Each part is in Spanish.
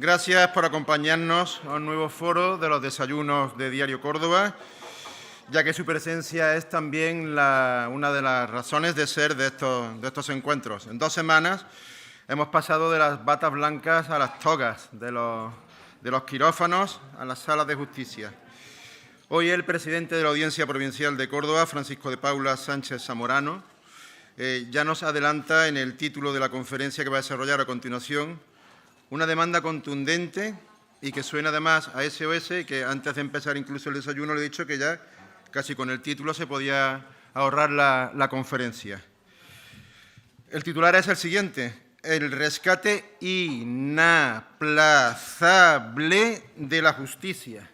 Gracias por acompañarnos a un nuevo foro de los desayunos de Diario Córdoba, ya que su presencia es también una de las razones de ser de estos encuentros. En 2 semanas hemos pasado de las batas blancas a las togas, de los quirófanos a las salas de justicia. Hoy el presidente de la Audiencia Provincial de Córdoba, Francisco de Paula Sánchez Zamorano, ya nos adelanta en el título de la conferencia que va a desarrollar a continuación una demanda contundente y que suena además a SOS, que antes de empezar incluso el desayuno le he dicho que ya casi con el título se podía ahorrar la conferencia. El titular es el siguiente: el rescate inaplazable de la justicia.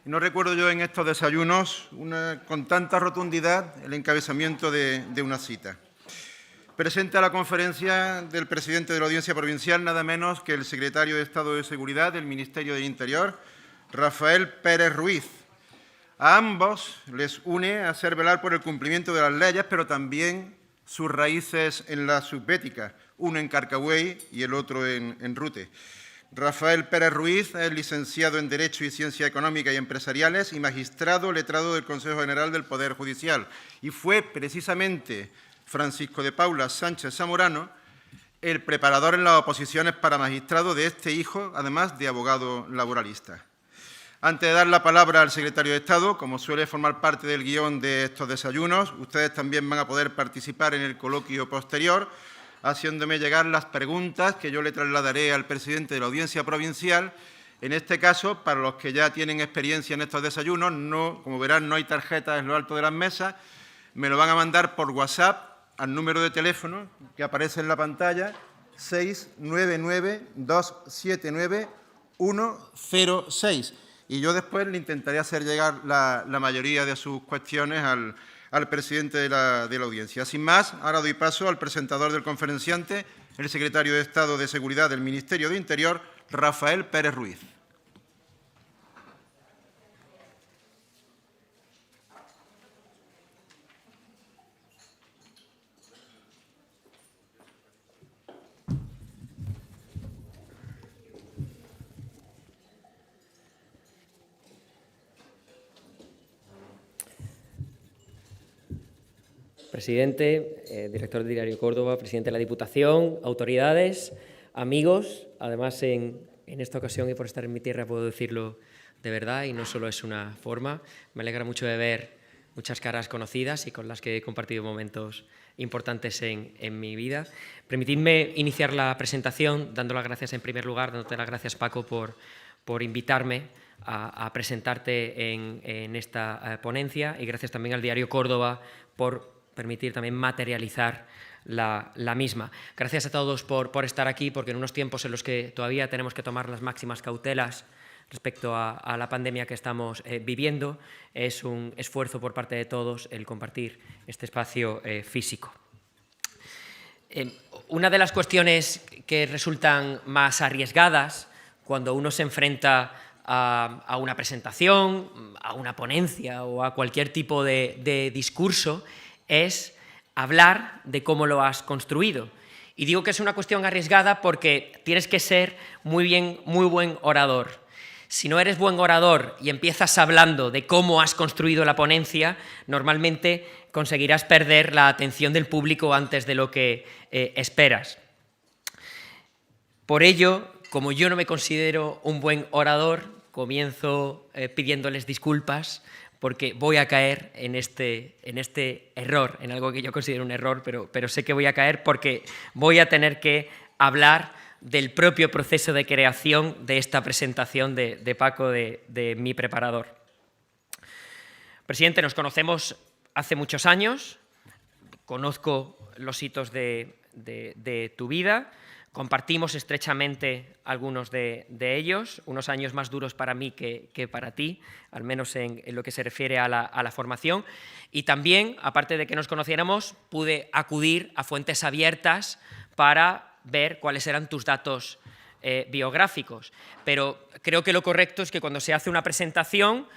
No recuerdo yo en estos desayunos con tanta rotundidad el encabezamiento de una cita. Presenta la conferencia del presidente de la Audiencia Provincial nada menos que el secretario de Estado de Seguridad del Ministerio del Interior, Rafael Pérez Ruiz. A ambos les une hacer velar por el cumplimiento de las leyes, pero también sus raíces en la subbética, uno en Carcagüey y el otro en Rute. Rafael Pérez Ruiz es licenciado en Derecho y Ciencias Económicas y Empresariales y magistrado letrado del Consejo General del Poder Judicial. Y fue precisamente Francisco de Paula Sánchez Zamorano el preparador en las oposiciones para magistrado de este hijo, además de abogado laboralista. Antes de dar la palabra al secretario de Estado, como suele formar parte del guión de estos desayunos, ustedes también van a poder participar en el coloquio posterior, haciéndome llegar las preguntas que yo le trasladaré al presidente de la Audiencia Provincial. En este caso, para los que ya tienen experiencia en estos desayunos, como verán, no hay tarjetas en lo alto de las mesas, me lo van a mandar por WhatsApp al número de teléfono que aparece en la pantalla, 699-279-106. Y yo después le intentaré hacer llegar la mayoría de sus cuestiones al presidente de la Audiencia. Sin más, ahora doy paso al presentador del conferenciante, el secretario de Estado de Seguridad del Ministerio de Interior, Rafael Pérez Ruiz. Presidente, director de Diario Córdoba, presidente de la Diputación, autoridades, amigos. Además, en esta ocasión y por estar en mi tierra puedo decirlo de verdad y no solo es una forma. Me alegra mucho de ver muchas caras conocidas y con las que he compartido momentos importantes en mi vida. Permitidme iniciar la presentación dando las gracias en primer lugar, dándote las gracias, Paco, por invitarme a presentarte en esta ponencia, y gracias también al Diario Córdoba por permitir también materializar la misma. Gracias a todos por estar aquí, porque en unos tiempos en los que todavía tenemos que tomar las máximas cautelas respecto a la pandemia que estamos viviendo, es un esfuerzo por parte de todos el compartir este espacio físico. Una de las cuestiones que resultan más arriesgadas cuando uno se enfrenta a una presentación, a una ponencia o a cualquier tipo de discurso es hablar de cómo lo has construido. Y digo que es una cuestión arriesgada porque tienes que ser muy buen orador. Si no eres buen orador y empiezas hablando de cómo has construido la ponencia, normalmente conseguirás perder la atención del público antes de lo que esperas. Por ello, como yo no me considero un buen orador, comienzo pidiéndoles disculpas porque voy a caer en este error, en algo que yo considero un error, pero sé que voy a caer porque voy a tener que hablar del propio proceso de creación de esta presentación de Paco, de mi preparador. Presidente, nos conocemos hace muchos años, conozco los hitos de tu vida, compartimos estrechamente algunos de ellos, unos años más duros para mí que para ti, al menos en lo que se refiere a la formación. Y también, aparte de que nos conociéramos, pude acudir a fuentes abiertas para ver cuáles eran tus datos biográficos. Pero creo que lo correcto es que cuando se hace una presentación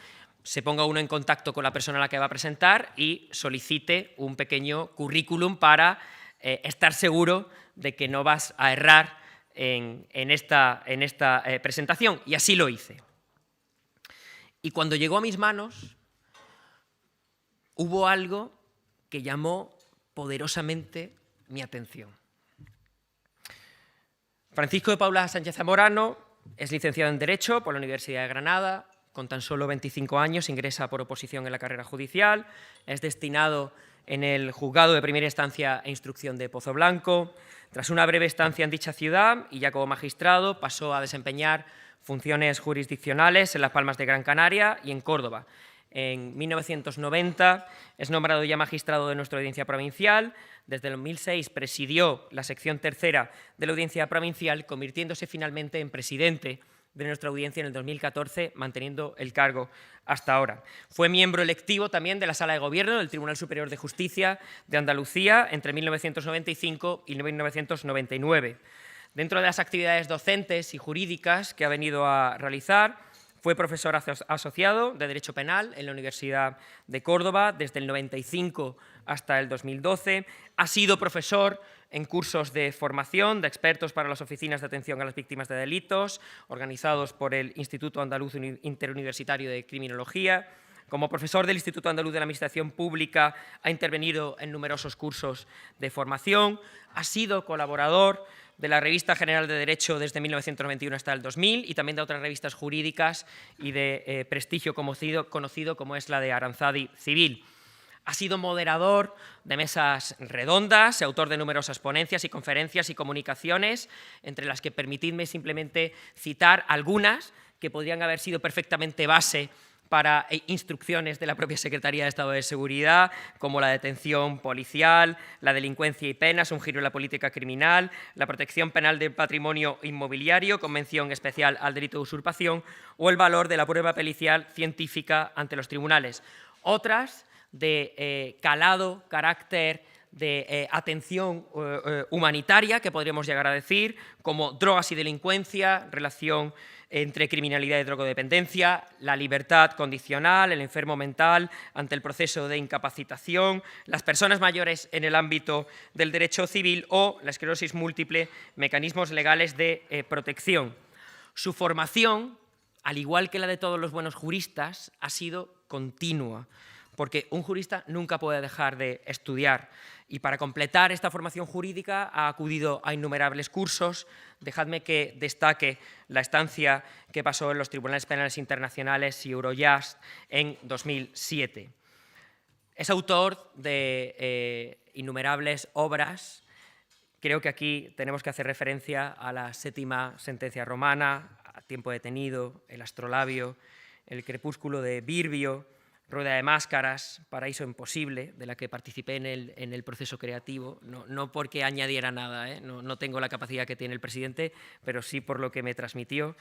se ponga uno en contacto con la persona a la que va a presentar y solicite un pequeño currículum para estar seguro de que no vas a errar en esta presentación, y así lo hice. Y cuando llegó a mis manos, hubo algo que llamó poderosamente mi atención. Francisco de Paula Sánchez Zamorano es licenciado en Derecho por la Universidad de Granada. Con tan solo 25 años ingresa por oposición en la carrera judicial. Es destinado en el Juzgado de Primera Instancia e Instrucción de Pozo Blanco. Tras una breve estancia en dicha ciudad y ya como magistrado, pasó a desempeñar funciones jurisdiccionales en Las Palmas de Gran Canaria y en Córdoba. En 1990 es nombrado ya magistrado de nuestra audiencia provincial. Desde el 2006 presidió la sección tercera de la audiencia provincial, convirtiéndose finalmente en presidente de nuestra audiencia en el 2014, manteniendo el cargo hasta ahora. Fue miembro electivo también de la Sala de Gobierno del Tribunal Superior de Justicia de Andalucía entre 1995 y 1999. Dentro de las actividades docentes y jurídicas que ha venido a realizar, fue profesor asociado de Derecho Penal en la Universidad de Córdoba desde el 95 hasta el 2012. Ha sido profesor en cursos de formación de expertos para las oficinas de atención a las víctimas de delitos, organizados por el Instituto Andaluz Interuniversitario de Criminología. Como profesor del Instituto Andaluz de la Administración Pública, ha intervenido en numerosos cursos de formación. Ha sido colaborador de la Revista General de Derecho desde 1991 hasta el 2000 y también de otras revistas jurídicas y de prestigio conocido como es la de Aranzadi Civil. Ha sido moderador de mesas redondas y autor de numerosas ponencias y conferencias y comunicaciones, entre las que permitidme simplemente citar algunas que podrían haber sido perfectamente base para instrucciones de la propia Secretaría de Estado de Seguridad, como la detención policial, la delincuencia y penas, un giro en la política criminal, la protección penal del patrimonio inmobiliario, con mención especial al delito de usurpación, o el valor de la prueba pericial científica ante los tribunales. Otras de calado, carácter de atención humanitaria, que podríamos llegar a decir, como drogas y delincuencia, relación entre criminalidad y drogodependencia, la libertad condicional, el enfermo mental ante el proceso de incapacitación, las personas mayores en el ámbito del derecho civil o la esclerosis múltiple, mecanismos legales de protección. Su formación, al igual que la de todos los buenos juristas, ha sido continua, porque un jurista nunca puede dejar de estudiar. Y para completar esta formación jurídica ha acudido a innumerables cursos. Dejadme que destaque la estancia que pasó en los Tribunales Penales Internacionales y Eurojust en 2007. Es autor de innumerables obras. Creo que aquí tenemos que hacer referencia a la séptima sentencia romana, a Tiempo detenido, El astrolabio, El crepúsculo de Virbio, Rueda de máscaras, Paraíso imposible, de la que participé en el proceso creativo, no porque añadiera nada, no tengo la capacidad que tiene el presidente, pero sí por lo que me transmitió.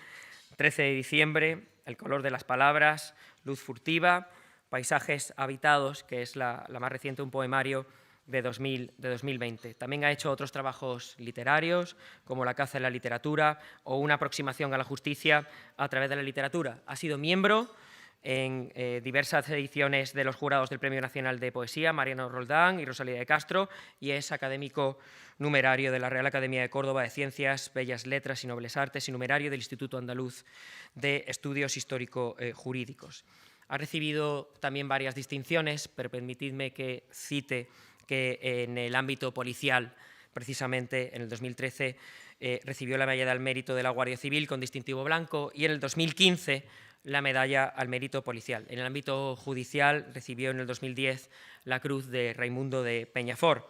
13 de diciembre, El color de las palabras, Luz furtiva, Paisajes habitados, que es la más reciente, un poemario de 2020. También ha hecho otros trabajos literarios, como La caza en la literatura o Una aproximación a la justicia a través de la literatura. Ha sido miembro en diversas ediciones de los jurados del Premio Nacional de Poesía, Mariano Roldán y Rosalía de Castro, y es académico numerario de la Real Academia de Córdoba de Ciencias, Bellas Letras y Nobles Artes y numerario del Instituto Andaluz de Estudios Histórico-Jurídicos. Ha recibido también varias distinciones, pero permitidme que cite que en el ámbito policial, precisamente en el 2013, recibió la Medalla al Mérito de la Guardia Civil con distintivo blanco y en el 2015 la Medalla al Mérito Policial. En el ámbito judicial recibió en el 2010 la Cruz de Raimundo de Peñafort.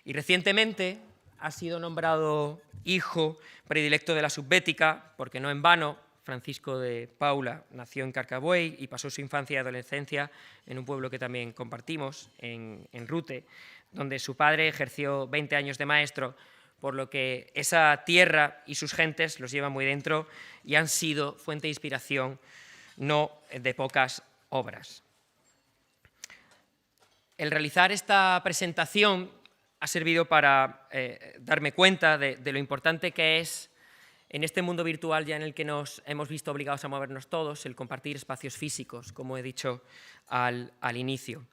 Y recientemente ha sido nombrado hijo predilecto de la subbética, porque no en vano Francisco de Paula nació en Carcabuey y pasó su infancia y adolescencia en un pueblo que también compartimos, en Rute, donde su padre ejerció 20 años de maestro, por lo que esa tierra y sus gentes los llevan muy dentro y han sido fuente de inspiración no de pocas obras. El realizar esta presentación ha servido para darme cuenta de lo importante que es, en este mundo virtual ya en el que nos hemos visto obligados a movernos todos, el compartir espacios físicos, como he dicho al inicio.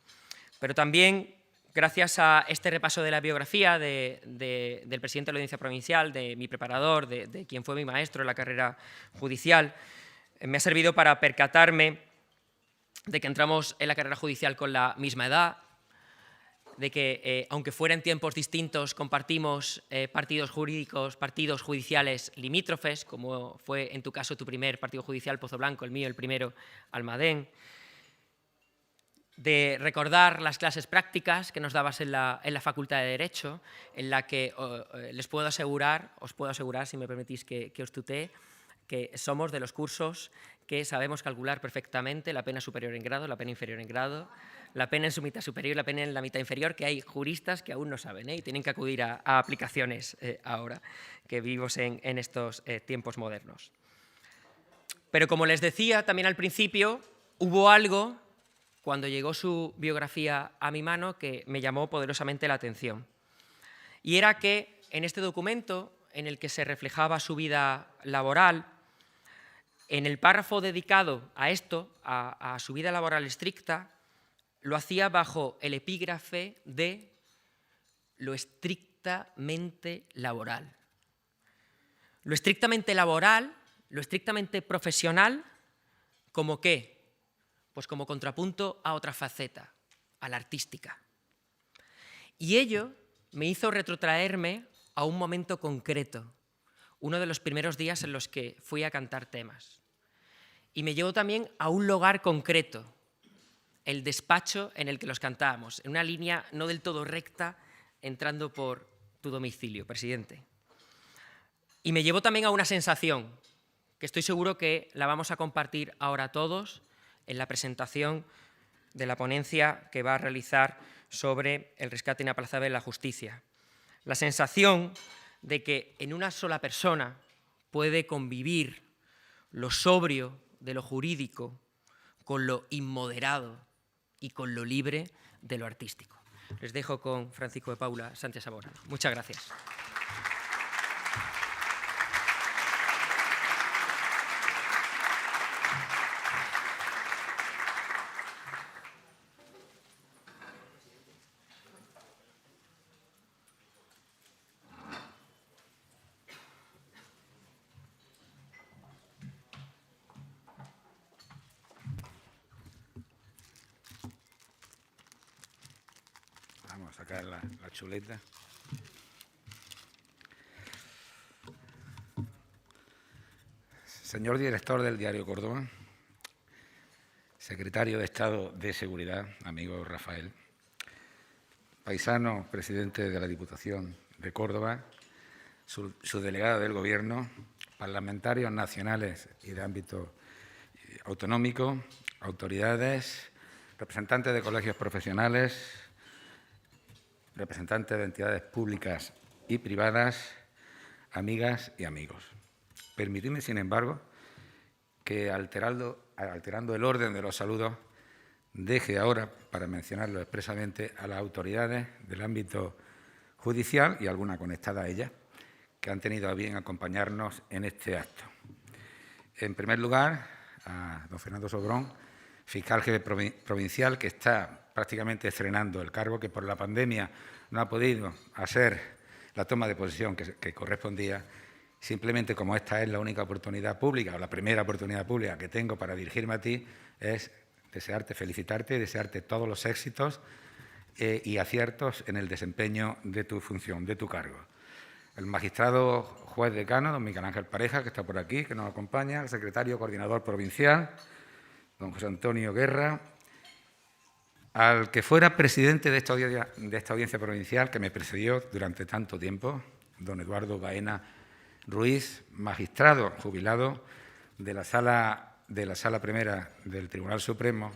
Pero también gracias a este repaso de la biografía del presidente de la Audiencia Provincial, de mi preparador, de quien fue mi maestro en la carrera judicial, me ha servido para percatarme de que entramos en la carrera judicial con la misma edad, de que, aunque fuera en tiempos distintos, compartimos partidos jurídicos, partidos judiciales limítrofes, como fue en tu caso tu primer partido judicial, Pozo Blanco, el mío el primero, Almadén, de recordar las clases prácticas que nos dabas en la Facultad de Derecho, en la que os puedo asegurar, si me permitís que os tutee, que somos de los cursos que sabemos calcular perfectamente la pena superior en grado, la pena inferior en grado, la pena en su mitad superior y la pena en la mitad inferior, que hay juristas que aún no saben y tienen que acudir a aplicaciones ahora que vivimos en estos tiempos modernos. Pero como les decía también al principio, hubo algo cuando llegó su biografía a mi mano que me llamó poderosamente la atención. Y era que en este documento, en el que se reflejaba su vida laboral, en el párrafo dedicado a esto, a su vida laboral estricta, lo hacía bajo el epígrafe de lo estrictamente laboral. Lo estrictamente laboral, lo estrictamente profesional, ¿como qué? Pues como contrapunto a otra faceta, a la artística. Y ello me hizo retrotraerme a un momento concreto, uno de los primeros días en los que fui a cantar temas. Y me llevó también a un lugar concreto, el despacho en el que los cantábamos, en una línea no del todo recta, entrando por tu domicilio, presidente. Y me llevó también a una sensación, que estoy seguro que la vamos a compartir ahora todos en la presentación de la ponencia que va a realizar sobre el rescate inaplazable de la justicia. La sensación de que en una sola persona puede convivir lo sobrio de lo jurídico con lo inmoderado y con lo libre de lo artístico. Les dejo con Francisco de Paula Sánchez Sabora. Muchas gracias. Vamos a sacar la chuleta. Señor director del diario Córdoba, secretario de Estado de Seguridad, amigo Rafael, paisano presidente de la Diputación de Córdoba, su delegado del Gobierno, parlamentarios nacionales y de ámbito autonómico, autoridades, representantes de colegios profesionales, representantes de entidades públicas y privadas, amigas y amigos. Permitidme, sin embargo, que alterando el orden de los saludos, deje ahora, para mencionarlo expresamente, a las autoridades del ámbito judicial y alguna conectada a ella, que han tenido a bien acompañarnos en este acto. En primer lugar, a don Fernando Sobrón, fiscal jefe provincial, que está prácticamente estrenando el cargo, que por la pandemia no ha podido hacer la toma de posesión que correspondía. Simplemente, como esta es la única oportunidad pública, o la primera oportunidad pública que tengo para dirigirme a ti, es desearte, felicitarte y desearte todos los éxitos y aciertos en el desempeño de tu función, de tu cargo. El magistrado juez decano, don Miguel Ángel Pareja, que está por aquí, que nos acompaña, el secretario coordinador provincial, don José Antonio Guerra, al que fuera presidente de esta audiencia provincial, que me precedió durante tanto tiempo, don Eduardo Baena Ruiz, magistrado jubilado de la Sala Primera del Tribunal Supremo,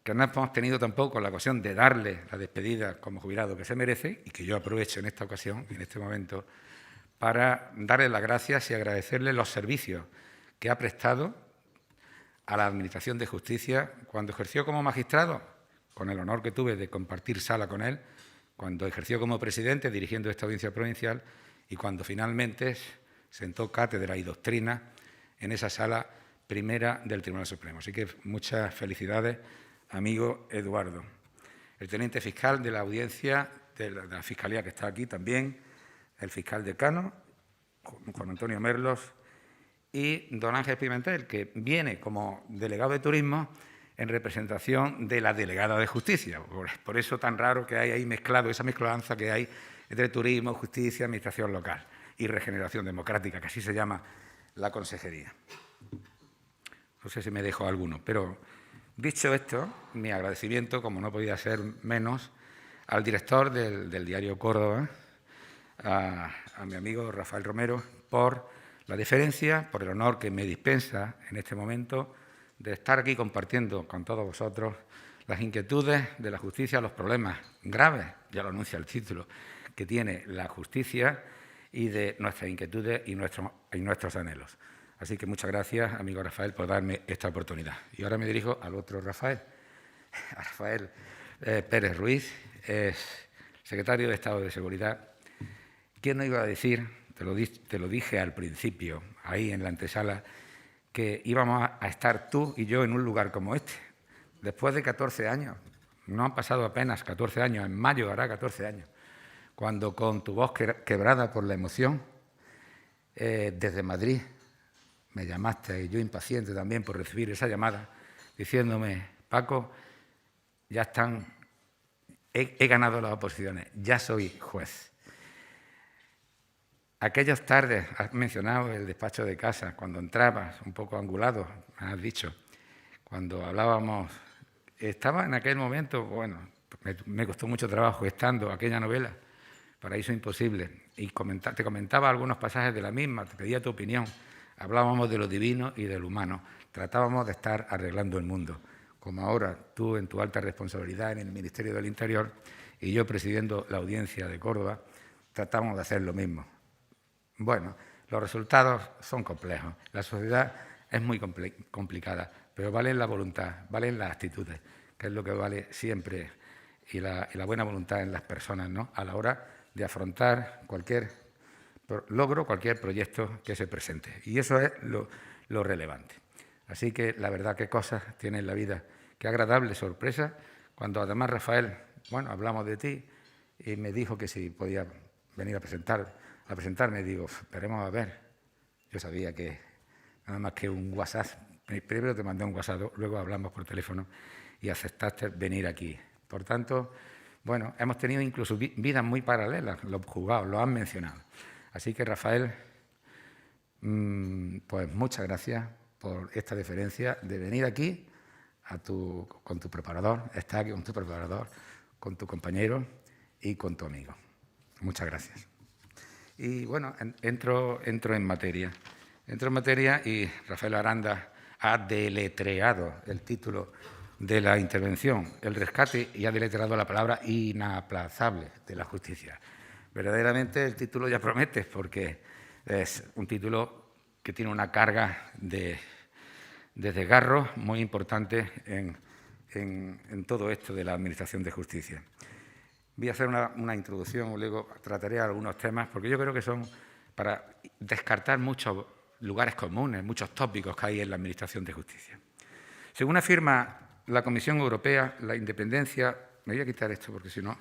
que no hemos tenido tampoco la ocasión de darle la despedida como jubilado que se merece y que yo aprovecho en esta ocasión, en este momento, para darle las gracias y agradecerle los servicios que ha prestado a la Administración de Justicia cuando ejerció como magistrado, con el honor que tuve de compartir sala con él, cuando ejerció como presidente dirigiendo esta audiencia provincial y cuando finalmente sentó cátedra y doctrina en esa Sala Primera del Tribunal Supremo. Así que muchas felicidades, amigo Eduardo. el teniente fiscal de la audiencia de la Fiscalía, que está aquí también, el fiscal decano, Juan Antonio Merlos, y don Ángel Pimentel, que viene como delegado de turismo en representación de la delegada de justicia. Por eso tan raro que hay ahí mezclado, esa mezcolanza que hay entre turismo, justicia, administración local y regeneración democrática, que así se llama la consejería. No sé si me dejo alguno, pero dicho esto, mi agradecimiento, como no podía ser menos, al director del diario Córdoba, a mi amigo Rafael Romero, por la deferencia, por el honor que me dispensa en este momento de estar aquí compartiendo con todos vosotros las inquietudes de la justicia, los problemas graves, ya lo anuncia el título, que tiene la justicia y de nuestras inquietudes y nuestros anhelos. Así que muchas gracias, amigo Rafael, por darme esta oportunidad. Y ahora me dirijo al otro Rafael, a Rafael Pérez Ruiz, es secretario de Estado de Seguridad. ¿Quién no iba a decir, te lo dije al principio, ahí en la antesala, que íbamos a estar tú y yo en un lugar como este, después de 14 años? No han pasado apenas 14 años, en mayo hará 14 años, cuando con tu voz quebrada por la emoción, desde Madrid, me llamaste, y yo impaciente también por recibir esa llamada, diciéndome, Paco, ya están, he ganado las oposiciones, ya soy juez. Aquellas tardes, has mencionado el despacho de casa, cuando entrabas un poco angulado, me has dicho, cuando hablábamos, estaba en aquel momento, bueno, me costó mucho trabajo estando aquella novela, Paraíso Imposible, y te comentaba algunos pasajes de la misma, te pedía tu opinión. Hablábamos de lo divino y de lo humano. Tratábamos de estar arreglando el mundo, como ahora tú en tu alta responsabilidad en el Ministerio del Interior y yo presidiendo la audiencia de Córdoba, tratamos de hacer lo mismo. Bueno, los resultados son complejos. La sociedad es muy complicada, pero valen la voluntad, valen las actitudes, que es lo que vale siempre, y la buena voluntad en las personas, ¿no?, a la hora de afrontar cualquier logro, cualquier proyecto que se presente. Y eso es lo relevante. Así que la verdad, qué cosas tiene en la vida. Qué agradable sorpresa cuando además Rafael, bueno, hablamos de ti y me dijo que si podía venir a presentarme. Digo, esperemos a ver. Yo sabía que nada más que un WhatsApp. Primero te mandé un WhatsApp, luego hablamos por teléfono y aceptaste venir aquí. Por tanto, bueno, hemos tenido incluso vidas muy paralelas, los juzgados, lo han mencionado. Así que, Rafael, pues muchas gracias por esta deferencia de venir aquí con tu preparador, estar aquí con tu preparador, con tu compañero y con tu amigo. Muchas gracias. Y bueno, entro en materia. Entro en materia y Rafael Aranda ha deletreado el título de la intervención, el rescate, y ha deletreado la palabra inaplazable de la justicia. Verdaderamente el título ya promete, porque es un título que tiene una carga de desgarro muy importante en todo esto de la Administración de Justicia. Voy a hacer una introducción, luego trataré algunos temas, porque yo creo que son para descartar muchos lugares comunes, muchos tópicos que hay en la Administración de Justicia. Según afirma la Comisión Europea, la independencia, me voy a quitar esto porque si no,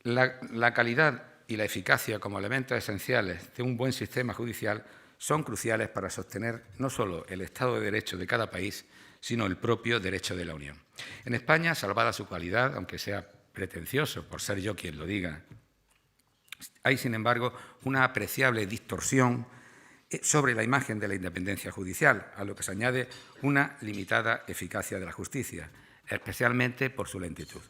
la calidad y la eficacia como elementos esenciales de un buen sistema judicial son cruciales para sostener no solo el Estado de Derecho de cada país, sino el propio derecho de la Unión. En España, salvada su calidad, aunque sea pretencioso por ser yo quien lo diga, hay, sin embargo, una apreciable distorsión sobre la imagen de la independencia judicial, a lo que se añade una limitada eficacia de la justicia, especialmente por su lentitud.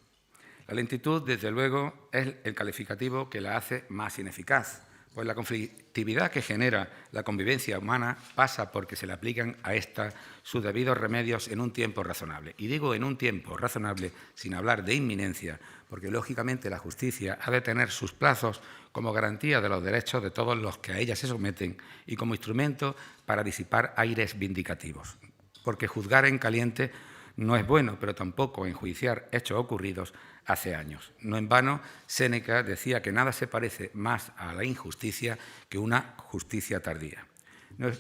La lentitud, desde luego, es el calificativo que la hace más ineficaz, pues la conflictividad que genera la convivencia humana pasa porque se le aplican a esta sus debidos remedios en un tiempo razonable. Y digo en un tiempo razonable sin hablar de inminencia, porque lógicamente la justicia ha de tener sus plazos como garantía de los derechos de todos los que a ella se someten y como instrumento para disipar aires vindicativos. Porque juzgar en caliente no es bueno, pero tampoco enjuiciar hechos ocurridos hace años. No en vano, Séneca decía que nada se parece más a la injusticia que una justicia tardía.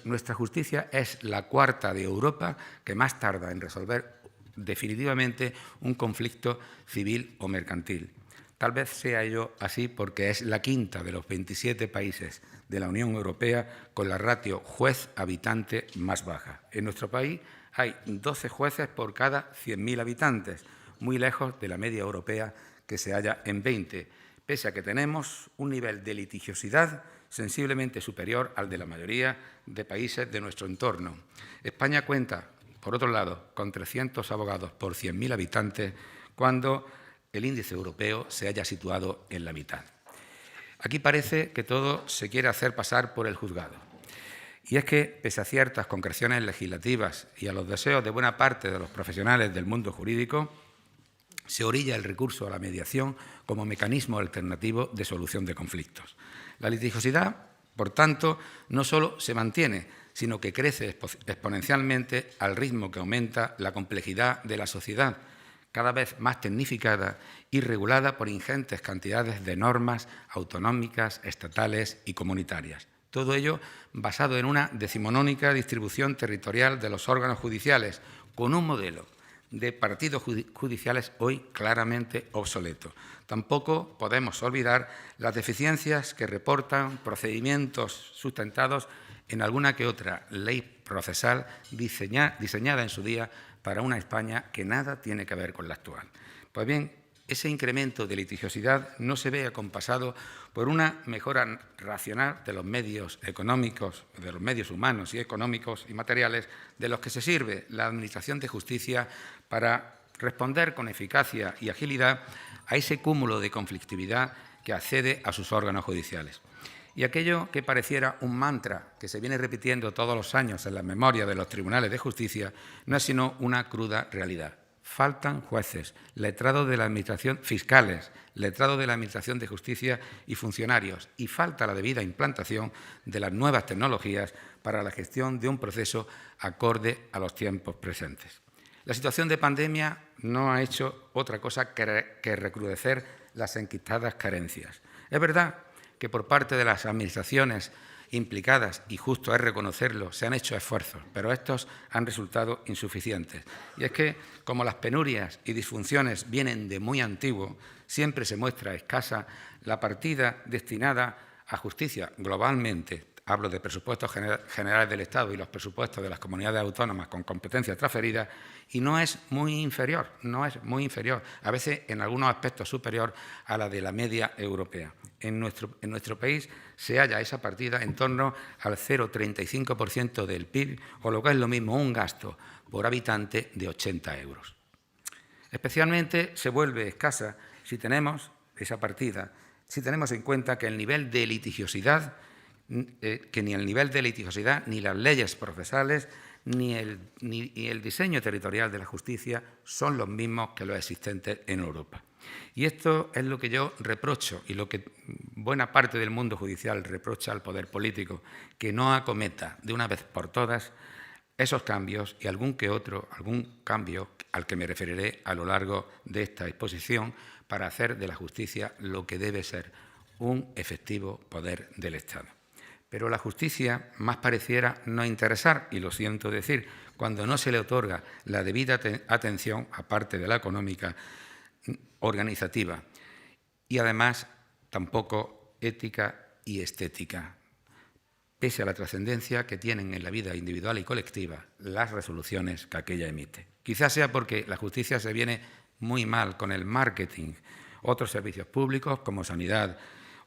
Nuestra justicia es la cuarta de Europa que más tarda en resolver definitivamente un conflicto civil o mercantil. Tal vez sea ello así porque es la quinta de los 27 países de la Unión Europea con la ratio juez-habitante más baja. En nuestro país hay 12 jueces por cada 100.000 habitantes, muy lejos de la media europea que se halla en 20, pese a que tenemos un nivel de litigiosidad sensiblemente superior al de la mayoría de países de nuestro entorno. España cuenta, por otro lado, con 300 abogados por 100.000 habitantes, cuando el índice europeo se haya situado en la mitad. Aquí parece que todo se quiere hacer pasar por el juzgado. Y es que, pese a ciertas concreciones legislativas y a los deseos de buena parte de los profesionales del mundo jurídico, se orilla el recurso a la mediación como mecanismo alternativo de solución de conflictos. La litigiosidad, por tanto, no solo se mantiene, sino que crece exponencialmente al ritmo que aumenta la complejidad de la sociedad, cada vez más tecnificada y regulada por ingentes cantidades de normas autonómicas, estatales y comunitarias. Todo ello basado en una decimonónica distribución territorial de los órganos judiciales, con un modelo de partidos judiciales hoy claramente obsoleto. Tampoco podemos olvidar las deficiencias que reportan procedimientos sustentados en alguna que otra ley procesal diseñada en su día para una España que nada tiene que ver con la actual. Pues bien, ese incremento de litigiosidad no se ve acompasado por una mejora racional de los medios económicos, de los medios humanos y económicos y materiales de los que se sirve la Administración de Justicia para responder con eficacia y agilidad a ese cúmulo de conflictividad que accede a sus órganos judiciales. Y aquello que pareciera un mantra que se viene repitiendo todos los años en la memoria de los tribunales de justicia no es sino una cruda realidad. Faltan jueces, letrados de la Administración, fiscales, letrados de la Administración de Justicia y funcionarios, y falta la debida implantación de las nuevas tecnologías para la gestión de un proceso acorde a los tiempos presentes. La situación de pandemia no ha hecho otra cosa que recrudecer las enquistadas carencias. Es verdad que por parte de las administraciones implicadas, y justo es reconocerlo, se han hecho esfuerzos, pero estos han resultado insuficientes. Y es que, como las penurias y disfunciones vienen de muy antiguo, siempre se muestra escasa la partida destinada a justicia globalmente. Hablo de presupuestos generales del Estado y los presupuestos de las comunidades autónomas con competencias transferidas, y no es muy inferior, a veces en algunos aspectos superior a la de la media europea. En nuestro país se halla esa partida en torno al 0,35% del PIB, o lo que es lo mismo, un gasto por habitante de 80 euros. Especialmente se vuelve escasa si tenemos esa partida, si tenemos en cuenta que el nivel de litigiosidad, ni las leyes procesales, ni el diseño territorial de la justicia son los mismos que los existentes en Europa. Y esto es lo que yo reprocho y lo que buena parte del mundo judicial reprocha al poder político, que no acometa de una vez por todas esos cambios y algún cambio al que me referiré a lo largo de esta exposición para hacer de la justicia lo que debe ser un efectivo poder del Estado. Pero la justicia más pareciera no interesar, y lo siento decir, cuando no se le otorga la debida atención, aparte de la económica, organizativa, y además tampoco ética y estética, pese a la trascendencia que tienen en la vida individual y colectiva las resoluciones que aquella emite. Quizás sea porque la justicia se viene muy mal con el marketing. Otros servicios públicos, como sanidad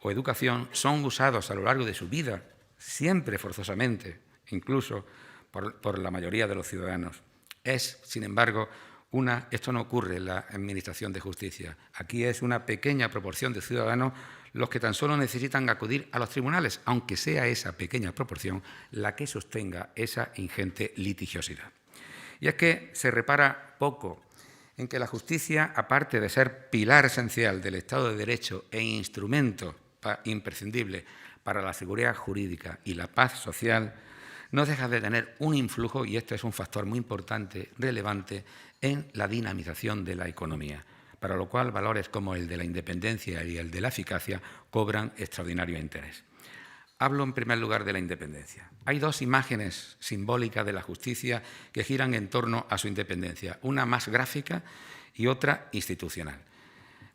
o educación, son usados a lo largo de su vida, siempre forzosamente, incluso por la mayoría de los ciudadanos. Es, sin embargo, esto no ocurre en la Administración de Justicia. Aquí es una pequeña proporción de ciudadanos los que tan solo necesitan acudir a los tribunales, aunque sea esa pequeña proporción la que sostenga esa ingente litigiosidad. Y es que se repara poco en que la justicia, aparte de ser pilar esencial del Estado de Derecho e instrumento imprescindible para la seguridad jurídica y la paz social, no deja de tener un influjo, y este es un factor muy importante, relevante, en la dinamización de la economía, para lo cual valores como el de la independencia y el de la eficacia cobran extraordinario interés. Hablo en primer lugar de la independencia. Hay dos imágenes simbólicas de la justicia que giran en torno a su independencia, una más gráfica y otra institucional.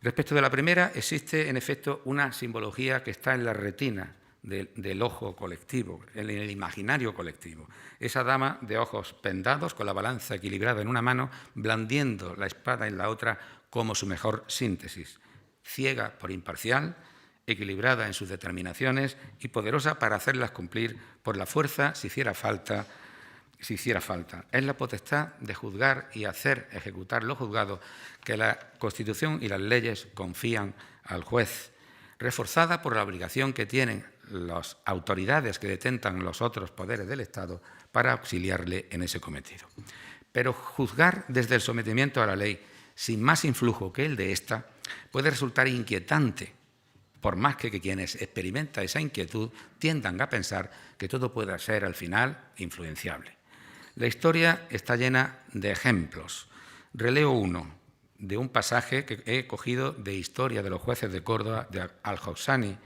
Respecto de la primera, existe en efecto una simbología que está en la retina del ojo colectivo, en el imaginario colectivo. Esa dama de ojos vendados, con la balanza equilibrada en una mano, blandiendo la espada en la otra como su mejor síntesis. Ciega por imparcial, equilibrada en sus determinaciones y poderosa para hacerlas cumplir por la fuerza si hiciera falta. Es la potestad de juzgar y hacer ejecutar lo juzgado que la Constitución y las leyes confían al juez, reforzada por la obligación que tienen las autoridades que detentan los otros poderes del Estado para auxiliarle en ese cometido. Pero juzgar desde el sometimiento a la ley, sin más influjo que el de ésta, puede resultar inquietante, por más que quienes experimentan esa inquietud tiendan a pensar que todo puede ser, al final, influenciable. La historia está llena de ejemplos. Releo uno de un pasaje que he cogido de Historia de los jueces de Córdoba, de Al-Hawsani,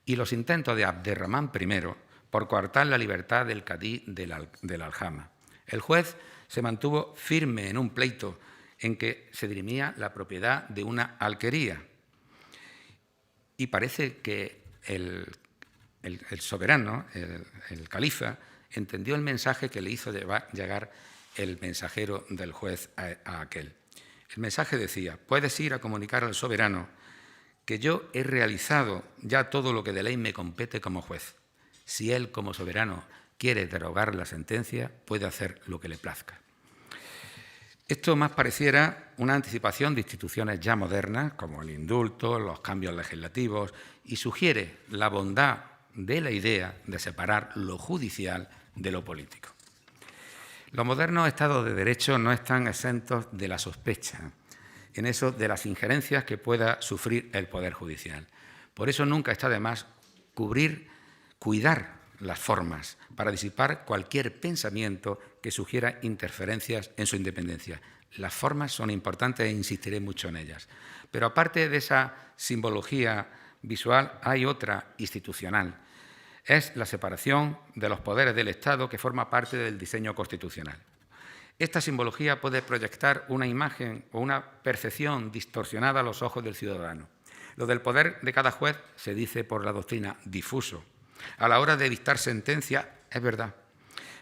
y los intentos de Abderramán I por coartar la libertad del cadí del Aljama. El juez se mantuvo firme en un pleito en que se dirimía la propiedad de una alquería. Y parece que el soberano, el califa, entendió el mensaje que le hizo llegar el mensajero del juez a aquel. El mensaje decía: puedes ir a comunicar al soberano que yo he realizado ya todo lo que de ley me compete como juez. Si él, como soberano, quiere derogar la sentencia, puede hacer lo que le plazca. Esto más pareciera una anticipación de instituciones ya modernas, como el indulto, los cambios legislativos, y sugiere la bondad de la idea de separar lo judicial de lo político. Los modernos estados de derecho no están exentos de la sospecha, en eso de las injerencias que pueda sufrir el Poder Judicial. Por eso nunca está de más cuidar las formas para disipar cualquier pensamiento que sugiera interferencias en su independencia. Las formas son importantes e insistiré mucho en ellas. Pero aparte de esa simbología visual, hay otra institucional. Es la separación de los poderes del Estado que forma parte del diseño constitucional. Esta simbología puede proyectar una imagen o una percepción distorsionada a los ojos del ciudadano. Lo del poder de cada juez se dice por la doctrina difuso. A la hora de dictar sentencia es verdad,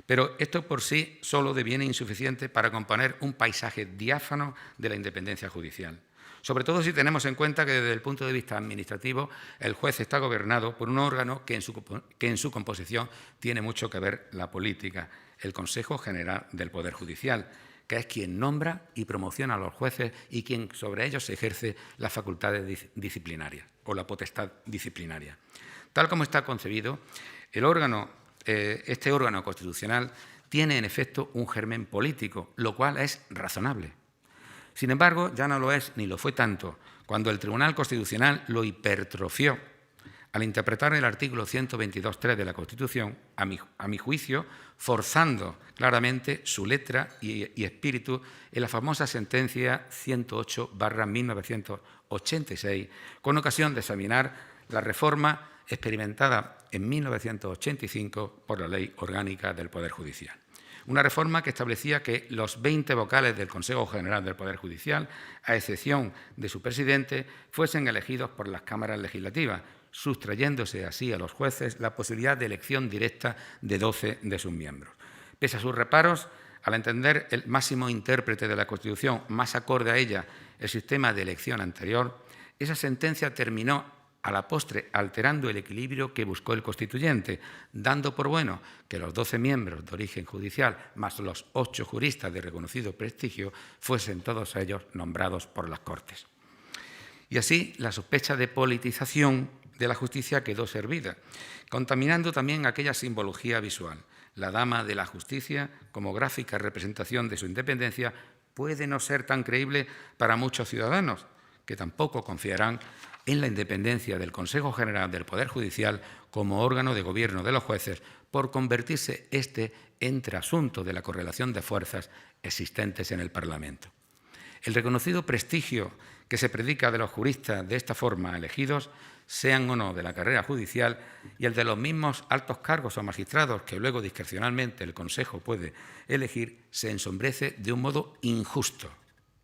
pero esto por sí solo deviene insuficiente para componer un paisaje diáfano de la independencia judicial. Sobre todo si tenemos en cuenta que desde el punto de vista administrativo el juez está gobernado por un órgano que en su composición tiene mucho que ver la política, el Consejo General del Poder Judicial, que es quien nombra y promociona a los jueces y quien sobre ellos ejerce las facultades disciplinarias o la potestad disciplinaria. Tal como está concebido, este órgano constitucional tiene en efecto un germen político, lo cual es razonable. Sin embargo, ya no lo es ni lo fue tanto cuando el Tribunal Constitucional lo hipertrofió al interpretar el artículo 122.3 de la Constitución, a mi juicio, forzando claramente su letra y espíritu en la famosa sentencia 108/1986, con ocasión de examinar la reforma experimentada en 1985 por la Ley Orgánica del Poder Judicial. Una reforma que establecía que los 20 vocales del Consejo General del Poder Judicial, a excepción de su presidente, fuesen elegidos por las cámaras legislativas, sustrayéndose así a los jueces la posibilidad de elección directa de 12 de sus miembros. Pese a sus reparos, al entender el máximo intérprete de la Constitución más acorde a ella el sistema de elección anterior, esa sentencia terminó a la postre alterando el equilibrio que buscó el constituyente, dando por bueno que los 12 miembros de origen judicial, más los 8 juristas de reconocido prestigio, fuesen todos ellos nombrados por las Cortes. Y así la sospecha de politización de la justicia quedó servida, contaminando también aquella simbología visual. La dama de la justicia, como gráfica representación de su independencia, puede no ser tan creíble para muchos ciudadanos, que tampoco confiarán en la independencia del Consejo General del Poder Judicial como órgano de gobierno de los jueces por convertirse en trasunto de la correlación de fuerzas existentes en el Parlamento. El reconocido prestigio que se predica de los juristas de esta forma elegidos, sean o no de la carrera judicial, y el de los mismos altos cargos o magistrados que luego discrecionalmente el Consejo puede elegir, se ensombrece de un modo injusto,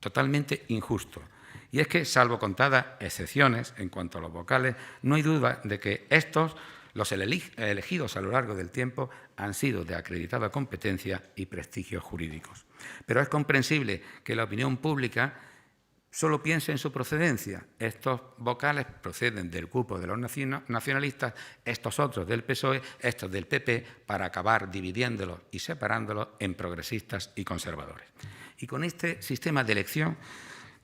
totalmente injusto. Y es que, salvo contadas excepciones en cuanto a los vocales, no hay duda de que estos, los elegidos a lo largo del tiempo, han sido de acreditada competencia y prestigios jurídicos. Pero es comprensible que la opinión pública solo piense en su procedencia. Estos vocales proceden del grupo de los nacionalistas, estos otros del PSOE, estos del PP, para acabar dividiéndolos y separándolos en progresistas y conservadores. Y con este sistema de elección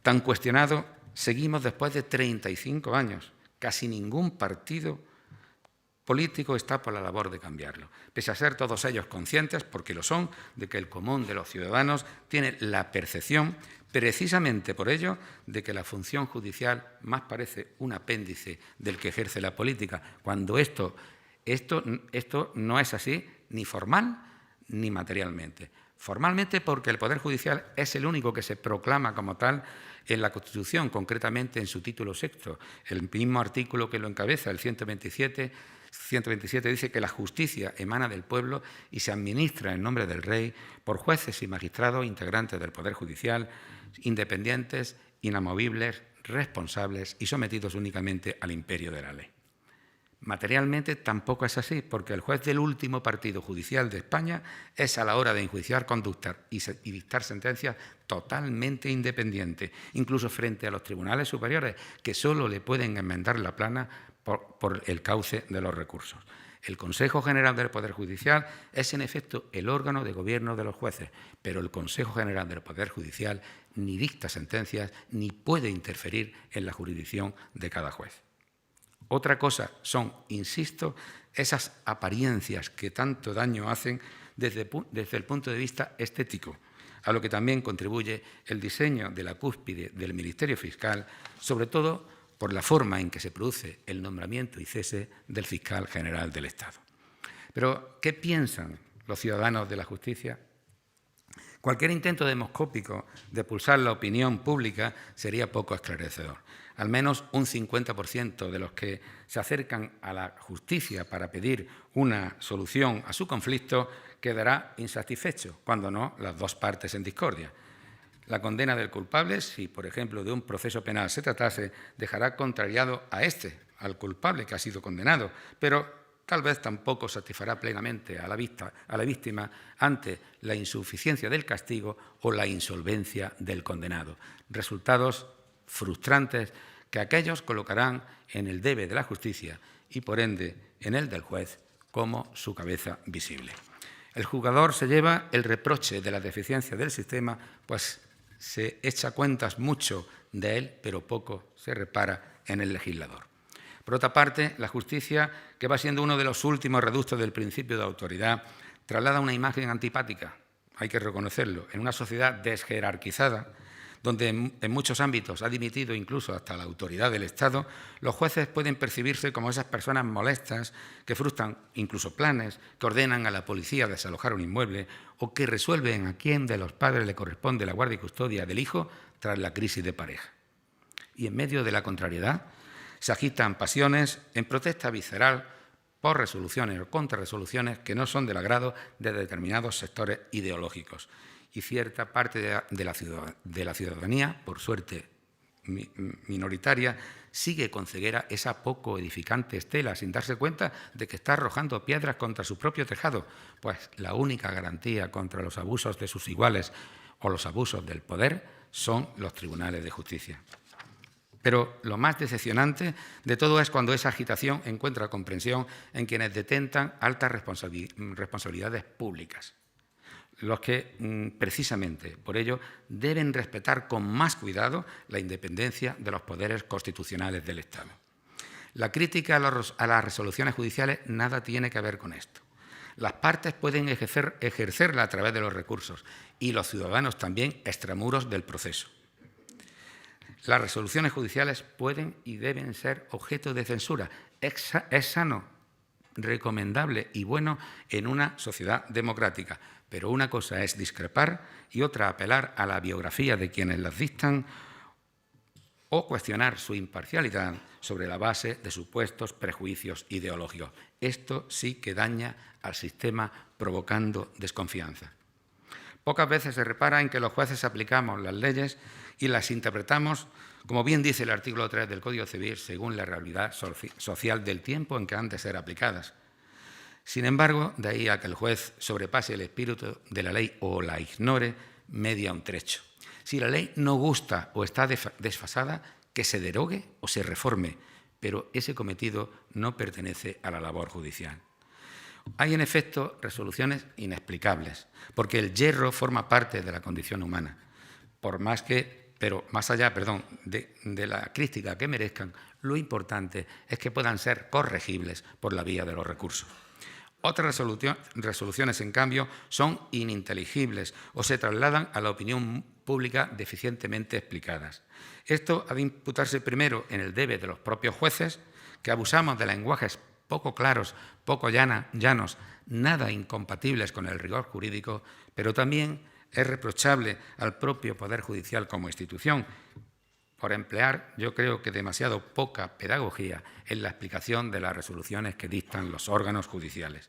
tan cuestionado, seguimos después de 35 años. Casi ningún partido político está por la labor de cambiarlo, pese a ser todos ellos conscientes, porque lo son, de que el común de los ciudadanos tiene la percepción, precisamente por ello, de que la función judicial más parece un apéndice del que ejerce la política, cuando esto no es así ni formal ni materialmente. Formalmente porque el Poder Judicial es el único que se proclama como tal en la Constitución, concretamente en su título sexto. El mismo artículo que lo encabeza, el 127 dice que la justicia emana del pueblo y se administra en nombre del rey por jueces y magistrados integrantes del Poder Judicial, independientes, inamovibles, responsables y sometidos únicamente al imperio de la ley. Materialmente tampoco es así, porque el juez del último partido judicial de España es, a la hora de enjuiciar conductas y dictar sentencias, totalmente independiente, incluso frente a los tribunales superiores, que solo le pueden enmendar la plana por el cauce de los recursos. El Consejo General del Poder Judicial es, en efecto, el órgano de gobierno de los jueces, pero el Consejo General del Poder Judicial ni dicta sentencias ni puede interferir en la jurisdicción de cada juez. Otra cosa son, insisto, esas apariencias que tanto daño hacen desde el punto de vista estético, a lo que también contribuye el diseño de la cúspide del Ministerio Fiscal, sobre todo por la forma en que se produce el nombramiento y cese del fiscal general del Estado. Pero, ¿qué piensan los ciudadanos de la justicia? Cualquier intento demoscópico de pulsar la opinión pública sería poco esclarecedor. Al menos un 50% de los que se acercan a la justicia para pedir una solución a su conflicto quedará insatisfecho, cuando no las dos partes en discordia. La condena del culpable, si por ejemplo de un proceso penal se tratase, dejará contrariado al culpable que ha sido condenado, pero tal vez tampoco satisfará plenamente a la víctima ante la insuficiencia del castigo o la insolvencia del condenado. Resultados frustrantes que aquellos colocarán en el debe de la justicia y, por ende, en el del juez como su cabeza visible. El juzgador se lleva el reproche de la deficiencia del sistema, pues se echa cuentas mucho de él, pero poco se repara en el legislador. Por otra parte, la justicia, que va siendo uno de los últimos reductos del principio de autoridad, traslada una imagen antipática, hay que reconocerlo, en una sociedad desjerarquizada, donde en muchos ámbitos ha dimitido incluso hasta la autoridad del Estado, los jueces pueden percibirse como esas personas molestas que frustran incluso planes, que ordenan a la policía desalojar un inmueble o que resuelven a quién de los padres le corresponde la guardia y custodia del hijo tras la crisis de pareja. Y en medio de la contrariedad se agitan pasiones en protesta visceral por resoluciones o contrarresoluciones que no son del agrado de determinados sectores ideológicos. Y cierta parte de la ciudadanía, por suerte minoritaria, sigue con ceguera esa poco edificante estela, sin darse cuenta de que está arrojando piedras contra su propio tejado, pues la única garantía contra los abusos de sus iguales o los abusos del poder son los tribunales de justicia. Pero lo más decepcionante de todo es cuando esa agitación encuentra comprensión en quienes detentan altas responsabilidades públicas, los que, precisamente por ello, deben respetar con más cuidado la independencia de los poderes constitucionales del Estado. La crítica a las resoluciones judiciales nada tiene que ver con esto. Las partes pueden ejercerla a través de los recursos y los ciudadanos también extramuros del proceso. Las resoluciones judiciales pueden y deben ser objeto de censura. Es sano recomendable y bueno en una sociedad democrática. Pero una cosa es discrepar y otra apelar a la biografía de quienes las dictan o cuestionar su imparcialidad sobre la base de supuestos prejuicios ideológicos. Esto sí que daña al sistema provocando desconfianza. Pocas veces se repara en que los jueces aplicamos las leyes y las interpretamos, como bien dice el artículo 3 del Código Civil, según la realidad social del tiempo en que han de ser aplicadas. Sin embargo, de ahí a que el juez sobrepase el espíritu de la ley o la ignore, media un trecho. Si la ley no gusta o está desfasada, que se derogue o se reforme, pero ese cometido no pertenece a la labor judicial. Hay, en efecto, resoluciones inexplicables, porque el yerro forma parte de la condición humana, pero más allá de la crítica que merezcan, lo importante es que puedan ser corregibles por la vía de los recursos. Otras resoluciones, en cambio, son ininteligibles o se trasladan a la opinión pública deficientemente explicadas. Esto ha de imputarse primero en el debe de los propios jueces, que abusamos de lenguajes poco claros, poco llanos, nada incompatibles con el rigor jurídico, pero también es reprochable al propio Poder Judicial como institución, por emplear, yo creo que demasiado poca pedagogía en la explicación de las resoluciones que dictan los órganos judiciales.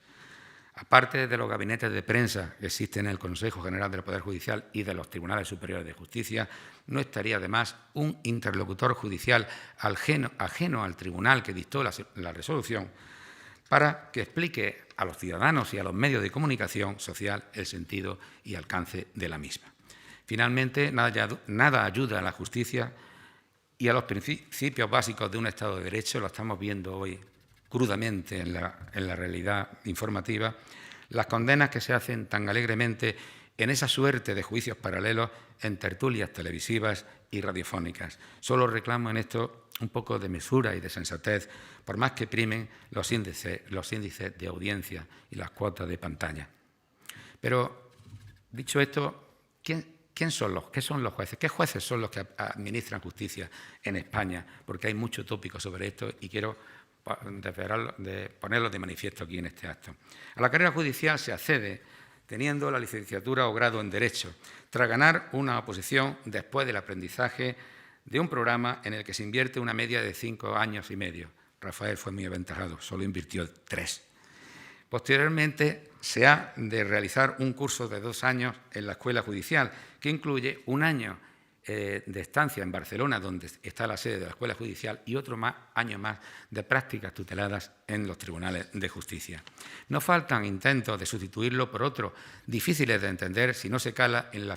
Aparte de los gabinetes de prensa que existen en el Consejo General del Poder Judicial y de los Tribunales Superiores de Justicia, no estaría de más un interlocutor judicial ajeno al tribunal que dictó la resolución para que explique a los ciudadanos y a los medios de comunicación social el sentido y alcance de la misma. Finalmente, nada ayuda a la justicia y a los principios básicos de un Estado de Derecho, lo estamos viendo hoy crudamente en la realidad informativa, las condenas que se hacen tan alegremente en esa suerte de juicios paralelos en tertulias televisivas y radiofónicas. Solo reclamo en esto un poco de mesura y de sensatez, por más que primen los índices de audiencia y las cuotas de pantalla. Pero, dicho esto, ¿qué son los jueces? ¿Qué jueces son los que administran justicia en España? Porque hay mucho tópico sobre esto y quiero ponerlo de manifiesto aquí en este acto. A la carrera judicial se accede teniendo la licenciatura o grado en Derecho, tras ganar una oposición después del aprendizaje de un programa en el que se invierte una media de 5 años y medio. Rafael fue muy aventajado, solo invirtió 3. Posteriormente, se ha de realizar un curso de 2 años en la Escuela Judicial, que incluye 1 año de estancia en Barcelona, donde está la sede de la Escuela Judicial, y otro año más de prácticas tuteladas en los tribunales de justicia. No faltan intentos de sustituirlo por otro, difíciles de entender si no se cala en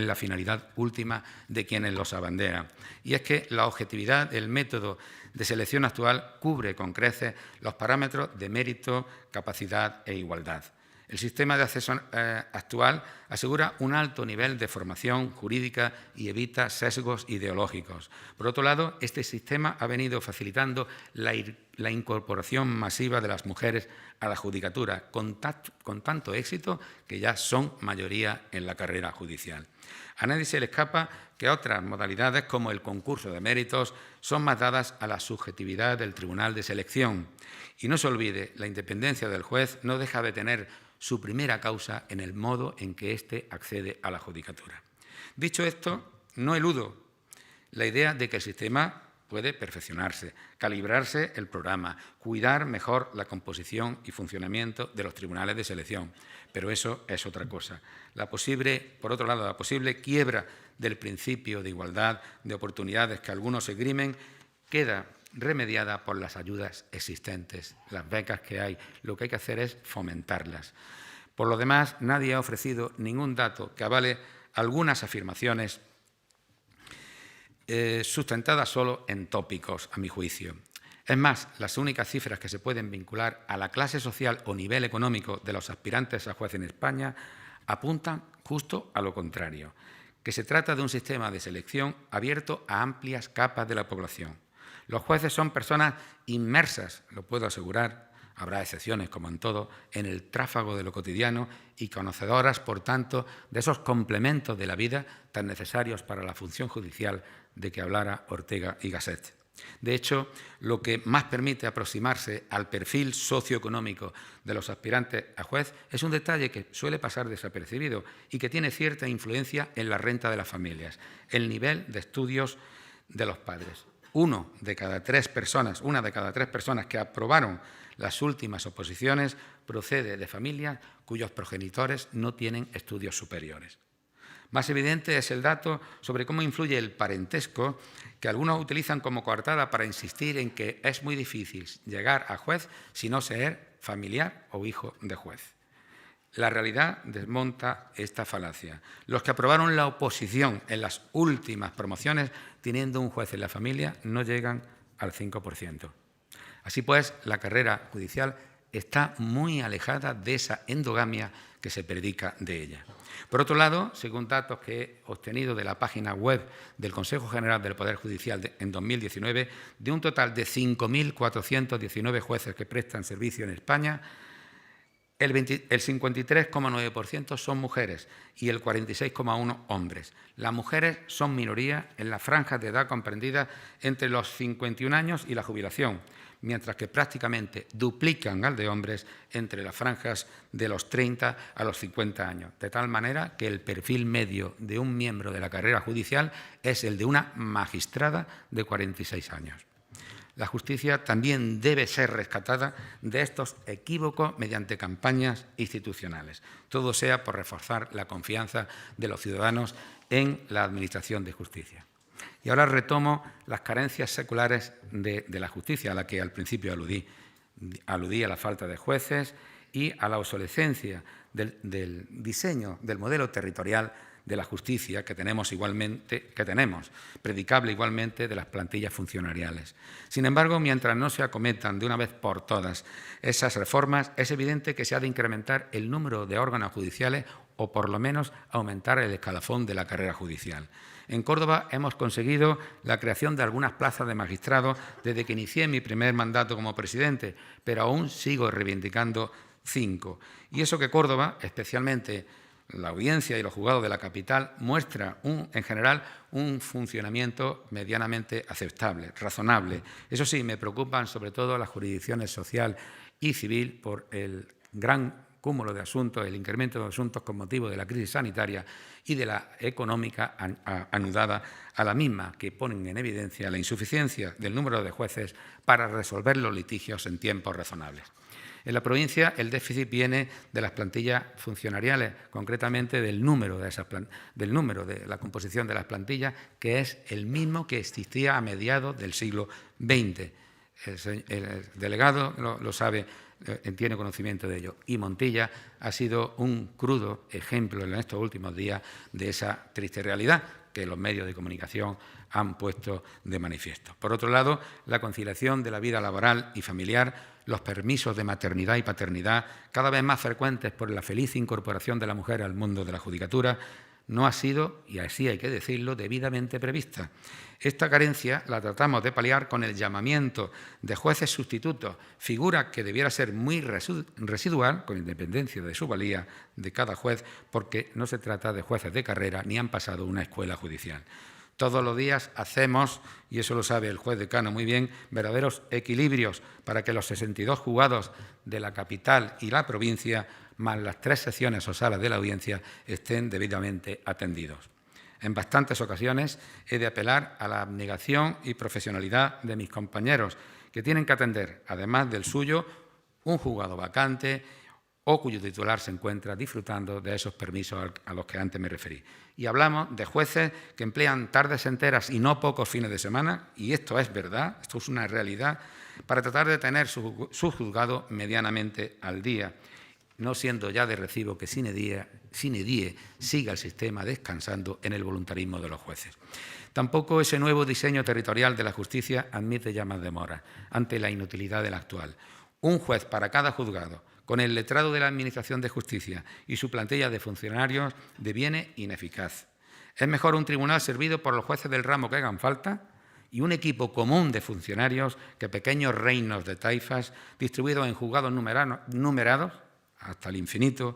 la finalidad última de quienes los abanderan. Y es que la objetividad del método de selección actual cubre con creces los parámetros de mérito, capacidad e igualdad. El sistema de acceso actual asegura un alto nivel de formación jurídica y evita sesgos ideológicos. Por otro lado, este sistema ha venido facilitando la incorporación masiva de las mujeres a la judicatura, con tanto éxito que ya son mayoría en la carrera judicial. A nadie se le escapa que otras modalidades, como el concurso de méritos, son más dadas a la subjetividad del tribunal de selección. Y no se olvide, la independencia del juez no deja de tener su primera causa en el modo en que éste accede a la judicatura. Dicho esto, no eludo la idea de que el sistema puede perfeccionarse, calibrarse el programa, cuidar mejor la composición y funcionamiento de los tribunales de selección, pero eso es otra cosa. Por otro lado, la posible quiebra del principio de igualdad de oportunidades que algunos esgrimen queda remediada por las ayudas existentes, las becas que hay. Lo que hay que hacer es fomentarlas. Por lo demás, nadie ha ofrecido ningún dato que avale algunas afirmaciones sustentadas solo en tópicos, a mi juicio. Es más, las únicas cifras que se pueden vincular a la clase social o nivel económico de los aspirantes a juez en España apuntan justo a lo contrario, que se trata de un sistema de selección abierto a amplias capas de la población. Los jueces son personas inmersas, lo puedo asegurar, habrá excepciones como en todo, en el tráfago de lo cotidiano y conocedoras, por tanto, de esos complementos de la vida tan necesarios para la función judicial de que hablara Ortega y Gasset. De hecho, lo que más permite aproximarse al perfil socioeconómico de los aspirantes a juez es un detalle que suele pasar desapercibido y que tiene cierta influencia en la renta de las familias, el nivel de estudios de los padres. Una de cada tres personas que aprobaron las últimas oposiciones procede de familias cuyos progenitores no tienen estudios superiores. Más evidente es el dato sobre cómo influye el parentesco, que algunos utilizan como coartada para insistir en que es muy difícil llegar a juez si no ser familiar o hijo de juez. La realidad desmonta esta falacia. Los que aprobaron la oposición en las últimas promociones, teniendo un juez en la familia, no llegan al 5%. Así pues, la carrera judicial está muy alejada de esa endogamia que se predica de ella. Por otro lado, según datos que he obtenido de la página web del Consejo General del Poder Judicial en 2019, de un total de 5.419 jueces que prestan servicio en España, el 53,9% son mujeres y el 46,1% hombres. Las mujeres son minoría en las franjas de edad comprendidas entre los 51 años y la jubilación, mientras que prácticamente duplican al de hombres entre las franjas de los 30 a los 50 años, de tal manera que el perfil medio de un miembro de la carrera judicial es el de una magistrada de 46 años. La justicia también debe ser rescatada de estos equívocos mediante campañas institucionales. Todo sea por reforzar la confianza de los ciudadanos en la Administración de Justicia. Y ahora retomo las carencias seculares de la justicia, a la que al principio aludí. Aludí a la falta de jueces y a la obsolescencia del diseño del modelo territorial de la justicia que tenemos, predicable igualmente de las plantillas funcionariales. Sin embargo, mientras no se acometan de una vez por todas esas reformas, es evidente que se ha de incrementar el número de órganos judiciales o, por lo menos, aumentar el escalafón de la carrera judicial. En Córdoba hemos conseguido la creación de algunas plazas de magistrados desde que inicié mi primer mandato como presidente, pero aún sigo reivindicando 5. Y eso que Córdoba, especialmente la audiencia y los juzgados de la capital, muestra en general un funcionamiento medianamente aceptable, razonable. Eso sí, me preocupan sobre todo las jurisdicciones social y civil por el gran cúmulo de asuntos, el incremento de asuntos con motivo de la crisis sanitaria y de la económica anudada a la misma, que ponen en evidencia la insuficiencia del número de jueces para resolver los litigios en tiempos razonables. En la provincia el déficit viene de las plantillas funcionariales, concretamente del número de la composición de las plantillas, que es el mismo que existía a mediados del siglo XX. El delegado lo sabe, tiene conocimiento de ello. Y Montilla ha sido un crudo ejemplo en estos últimos días de esa triste realidad que los medios de comunicación han puesto de manifiesto. Por otro lado, la conciliación de la vida laboral y familiar, los permisos de maternidad y paternidad, cada vez más frecuentes por la feliz incorporación de la mujer al mundo de la judicatura, no ha sido, y así hay que decirlo, debidamente prevista. Esta carencia la tratamos de paliar con el llamamiento de jueces sustitutos, figura que debiera ser muy residual, con independencia de su valía de cada juez, porque no se trata de jueces de carrera ni han pasado una escuela judicial. Todos los días hacemos, y eso lo sabe el juez decano muy bien, verdaderos equilibrios para que los 62 juzgados de la capital y la provincia, más las 3 secciones o salas de la audiencia, estén debidamente atendidos. En bastantes ocasiones he de apelar a la abnegación y profesionalidad de mis compañeros, que tienen que atender, además del suyo, un juzgado vacante o cuyo titular se encuentra disfrutando de esos permisos a los que antes me referí. Y hablamos de jueces que emplean tardes enteras y no pocos fines de semana, y esto es verdad, esto es una realidad, para tratar de tener su juzgado medianamente al día, no siendo ya de recibo que sine die siga el sistema descansando en el voluntarismo de los jueces. Tampoco ese nuevo diseño territorial de la justicia admite ya más demoras ante la inutilidad del actual. Un juez para cada juzgado, con el letrado de la Administración de Justicia y su plantilla de funcionarios, deviene ineficaz. Es mejor un tribunal servido por los jueces del ramo que hagan falta y un equipo común de funcionarios que pequeños reinos de taifas distribuidos en juzgados numerados hasta el infinito.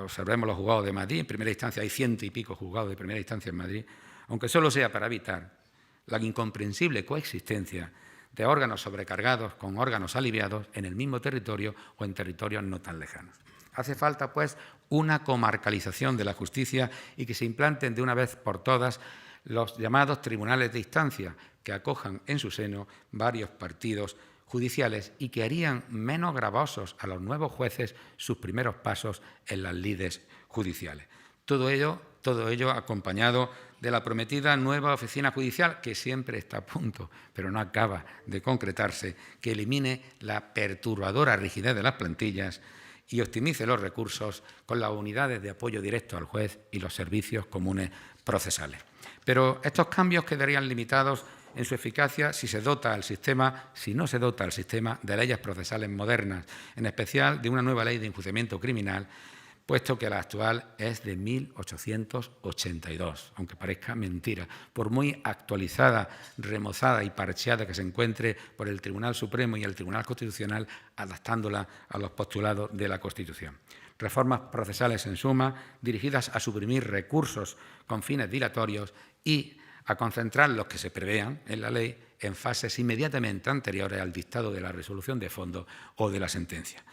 Observemos los juzgados de Madrid. En primera instancia hay 100 y pico juzgados de primera instancia en Madrid, aunque solo sea para evitar la incomprensible coexistencia de órganos sobrecargados con órganos aliviados en el mismo territorio o en territorios no tan lejanos. Hace falta, pues, una comarcalización de la justicia y que se implanten de una vez por todas los llamados tribunales de instancia, que acojan en su seno varios partidos judiciales y que harían menos gravosos a los nuevos jueces sus primeros pasos en las lides judiciales. Todo ello acompañado de la prometida nueva oficina judicial, que siempre está a punto, pero no acaba de concretarse, que elimine la perturbadora rigidez de las plantillas y optimice los recursos con las unidades de apoyo directo al juez y los servicios comunes procesales. Pero estos cambios quedarían limitados en su eficacia si no se dota al sistema de leyes procesales modernas, en especial de una nueva ley de enjuiciamiento criminal, puesto que la actual es de 1882, aunque parezca mentira, por muy actualizada, remozada y parcheada que se encuentre por el Tribunal Supremo y el Tribunal Constitucional, adaptándola a los postulados de la Constitución. Reformas procesales, en suma, dirigidas a suprimir recursos con fines dilatorios y a concentrar los que se prevean en la ley en fases inmediatamente anteriores al dictado de la resolución de fondo o de la sentencia.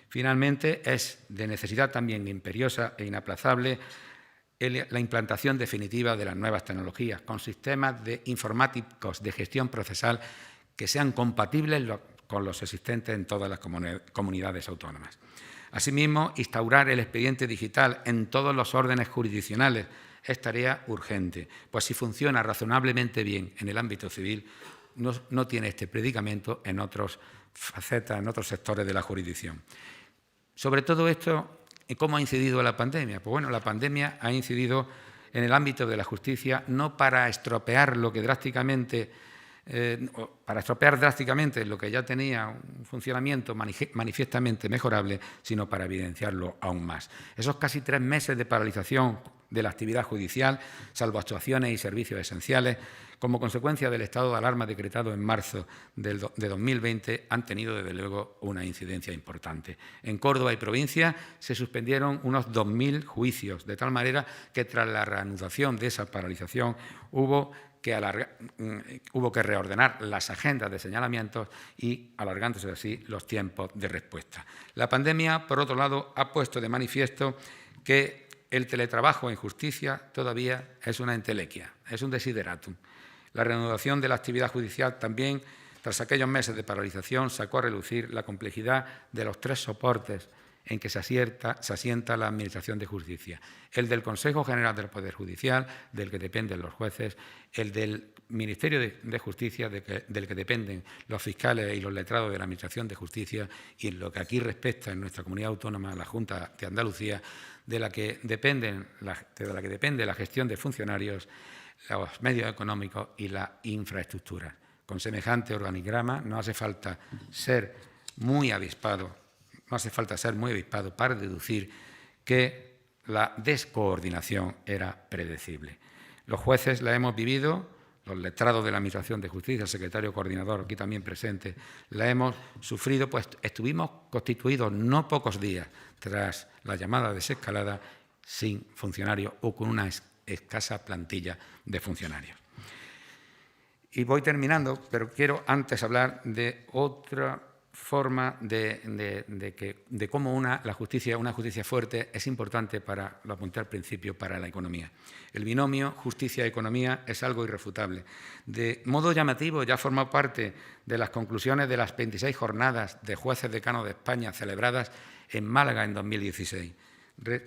Finalmente, es de necesidad también imperiosa e inaplazable la implantación definitiva de las nuevas tecnologías, con sistemas informáticos de gestión procesal que sean compatibles con los existentes en todas las comunidades autónomas. Asimismo, instaurar el expediente digital en todos los órdenes jurisdiccionales es tarea urgente, pues si funciona razonablemente bien en el ámbito civil, no tiene este predicamento en otras facetas, en otros sectores de la jurisdicción. Sobre todo esto, ¿cómo ha incidido la pandemia? Pues bueno, la pandemia ha incidido en el ámbito de la justicia no para estropear drásticamente lo que ya tenía un funcionamiento manifiestamente mejorable, sino para evidenciarlo aún más. Esos casi 3 meses de paralización de la actividad judicial, salvo actuaciones y servicios esenciales, como consecuencia del estado de alarma decretado en marzo de 2020, han tenido, desde luego, una incidencia importante. En Córdoba y provincia se suspendieron unos 2.000 juicios, de tal manera que tras la reanudación de esa paralización hubo que reordenar las agendas de señalamientos y alargándose así los tiempos de respuesta. La pandemia, por otro lado, ha puesto de manifiesto que el teletrabajo en justicia todavía es una entelequia, es un desideratum. La reanudación de la actividad judicial también, tras aquellos meses de paralización, sacó a relucir la complejidad de los 3 soportes en que se asienta la Administración de Justicia: el del Consejo General del Poder Judicial, del que dependen los jueces; el del Ministerio de Justicia, del que dependen los fiscales y los letrados de la Administración de Justicia; y en lo que aquí respecta en nuestra comunidad autónoma, la Junta de Andalucía, de la que depende la gestión de funcionarios, los medios económicos y la infraestructura. Con semejante organigrama no hace falta ser muy avispado para deducir que la descoordinación era predecible. Los jueces la hemos vivido, los letrados de la Administración de Justicia, el secretario coordinador aquí también presente, la hemos sufrido, pues estuvimos constituidos no pocos días tras la llamada desescalada sin funcionarios o con una escasa plantilla de funcionarios. Y voy terminando, pero quiero antes hablar de otra forma de cómo una justicia fuerte es importante, lo apunté al principio, para la economía. El binomio justicia-economía es algo irrefutable. De modo llamativo, ya forma parte de las conclusiones de las 26 jornadas de jueces decanos de España celebradas en Málaga en 2016.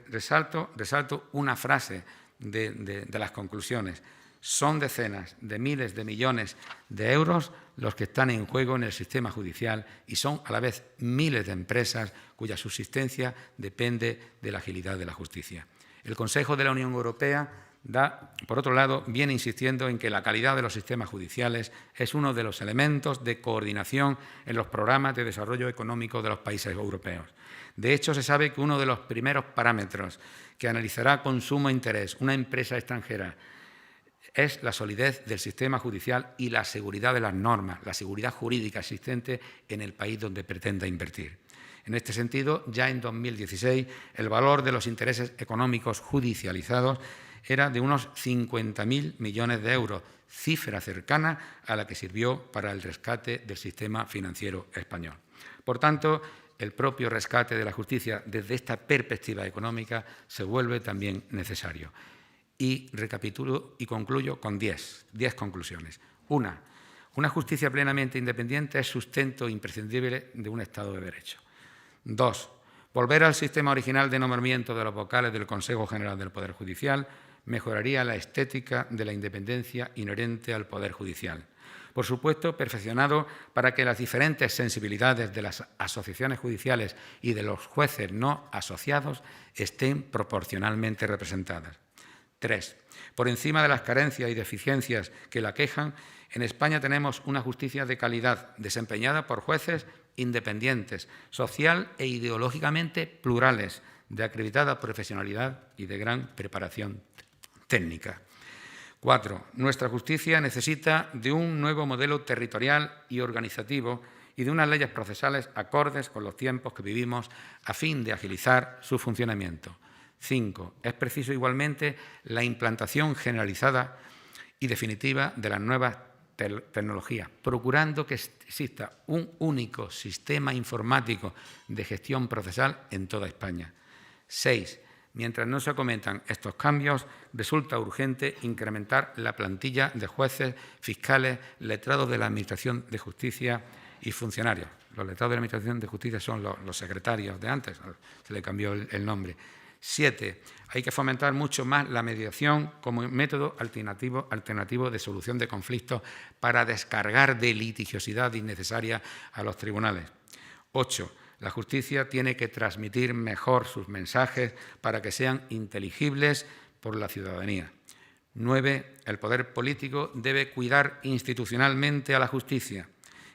Resalto una frase de las conclusiones: son decenas de miles de millones de euros los que están en juego en el sistema judicial y son a la vez miles de empresas cuya subsistencia depende de la agilidad de la justicia. El Consejo de la Unión Europea, por otro lado, viene insistiendo en que la calidad de los sistemas judiciales es uno de los elementos de coordinación en los programas de desarrollo económico de los países europeos. De hecho, se sabe que uno de los primeros parámetros que analizará con sumo interés una empresa extranjera es la solidez del sistema judicial y la seguridad de las normas, la seguridad jurídica existente en el país donde pretenda invertir. En este sentido, ya en 2016, el valor de los intereses económicos judicializados era de unos 50.000 millones de euros, cifra cercana a la que sirvió para el rescate del sistema financiero español. Por tanto, el propio rescate de la justicia desde esta perspectiva económica se vuelve también necesario. Y recapitulo y concluyo con 10 conclusiones. Una justicia plenamente independiente es sustento imprescindible de un Estado de Derecho. 2. Volver al sistema original de nombramiento de los vocales del Consejo General del Poder Judicial mejoraría la estética de la independencia inherente al Poder Judicial. Por supuesto, perfeccionado para que las diferentes sensibilidades de las asociaciones judiciales y de los jueces no asociados estén proporcionalmente representadas. 3. Por encima de las carencias y deficiencias que la aquejan, en España tenemos una justicia de calidad desempeñada por jueces independientes, social e ideológicamente plurales, de acreditada profesionalidad y de gran preparación técnica. 4. Nuestra justicia necesita de un nuevo modelo territorial y organizativo y de unas leyes procesales acordes con los tiempos que vivimos a fin de agilizar su funcionamiento. 5. Es preciso igualmente la implantación generalizada y definitiva de las nuevas tecnologías, procurando que exista un único sistema informático de gestión procesal en toda España. 6. Mientras no se acometan estos cambios, resulta urgente incrementar la plantilla de jueces, fiscales, letrados de la Administración de Justicia y funcionarios. Los letrados de la Administración de Justicia son los secretarios de antes, se le cambió el nombre. 7. Hay que fomentar mucho más la mediación como método alternativo de solución de conflictos para descargar de litigiosidad innecesaria a los tribunales. 8. La justicia tiene que transmitir mejor sus mensajes para que sean inteligibles por la ciudadanía. 9. El poder político debe cuidar institucionalmente a la justicia,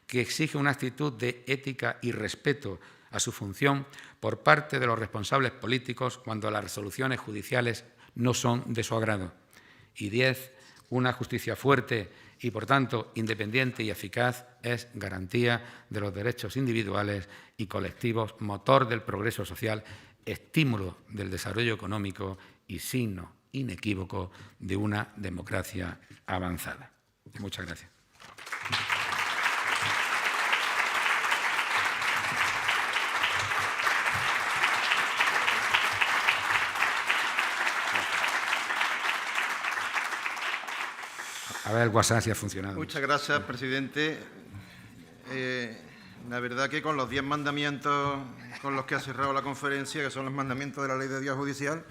que exige una actitud de ética y respeto a su función por parte de los responsables políticos cuando las resoluciones judiciales no son de su agrado. Y 10. Una justicia fuerte y, por tanto, independiente y eficaz es garantía de los derechos individuales y colectivos, motor del progreso social, estímulo del desarrollo económico y signo inequívoco de una democracia avanzada. Muchas gracias. A ver el WhatsApp si ha funcionado. Muchas gracias, presidente. La verdad que con los 10 mandamientos con los que ha cerrado la conferencia, que son los mandamientos de la Ley de Día Judicial,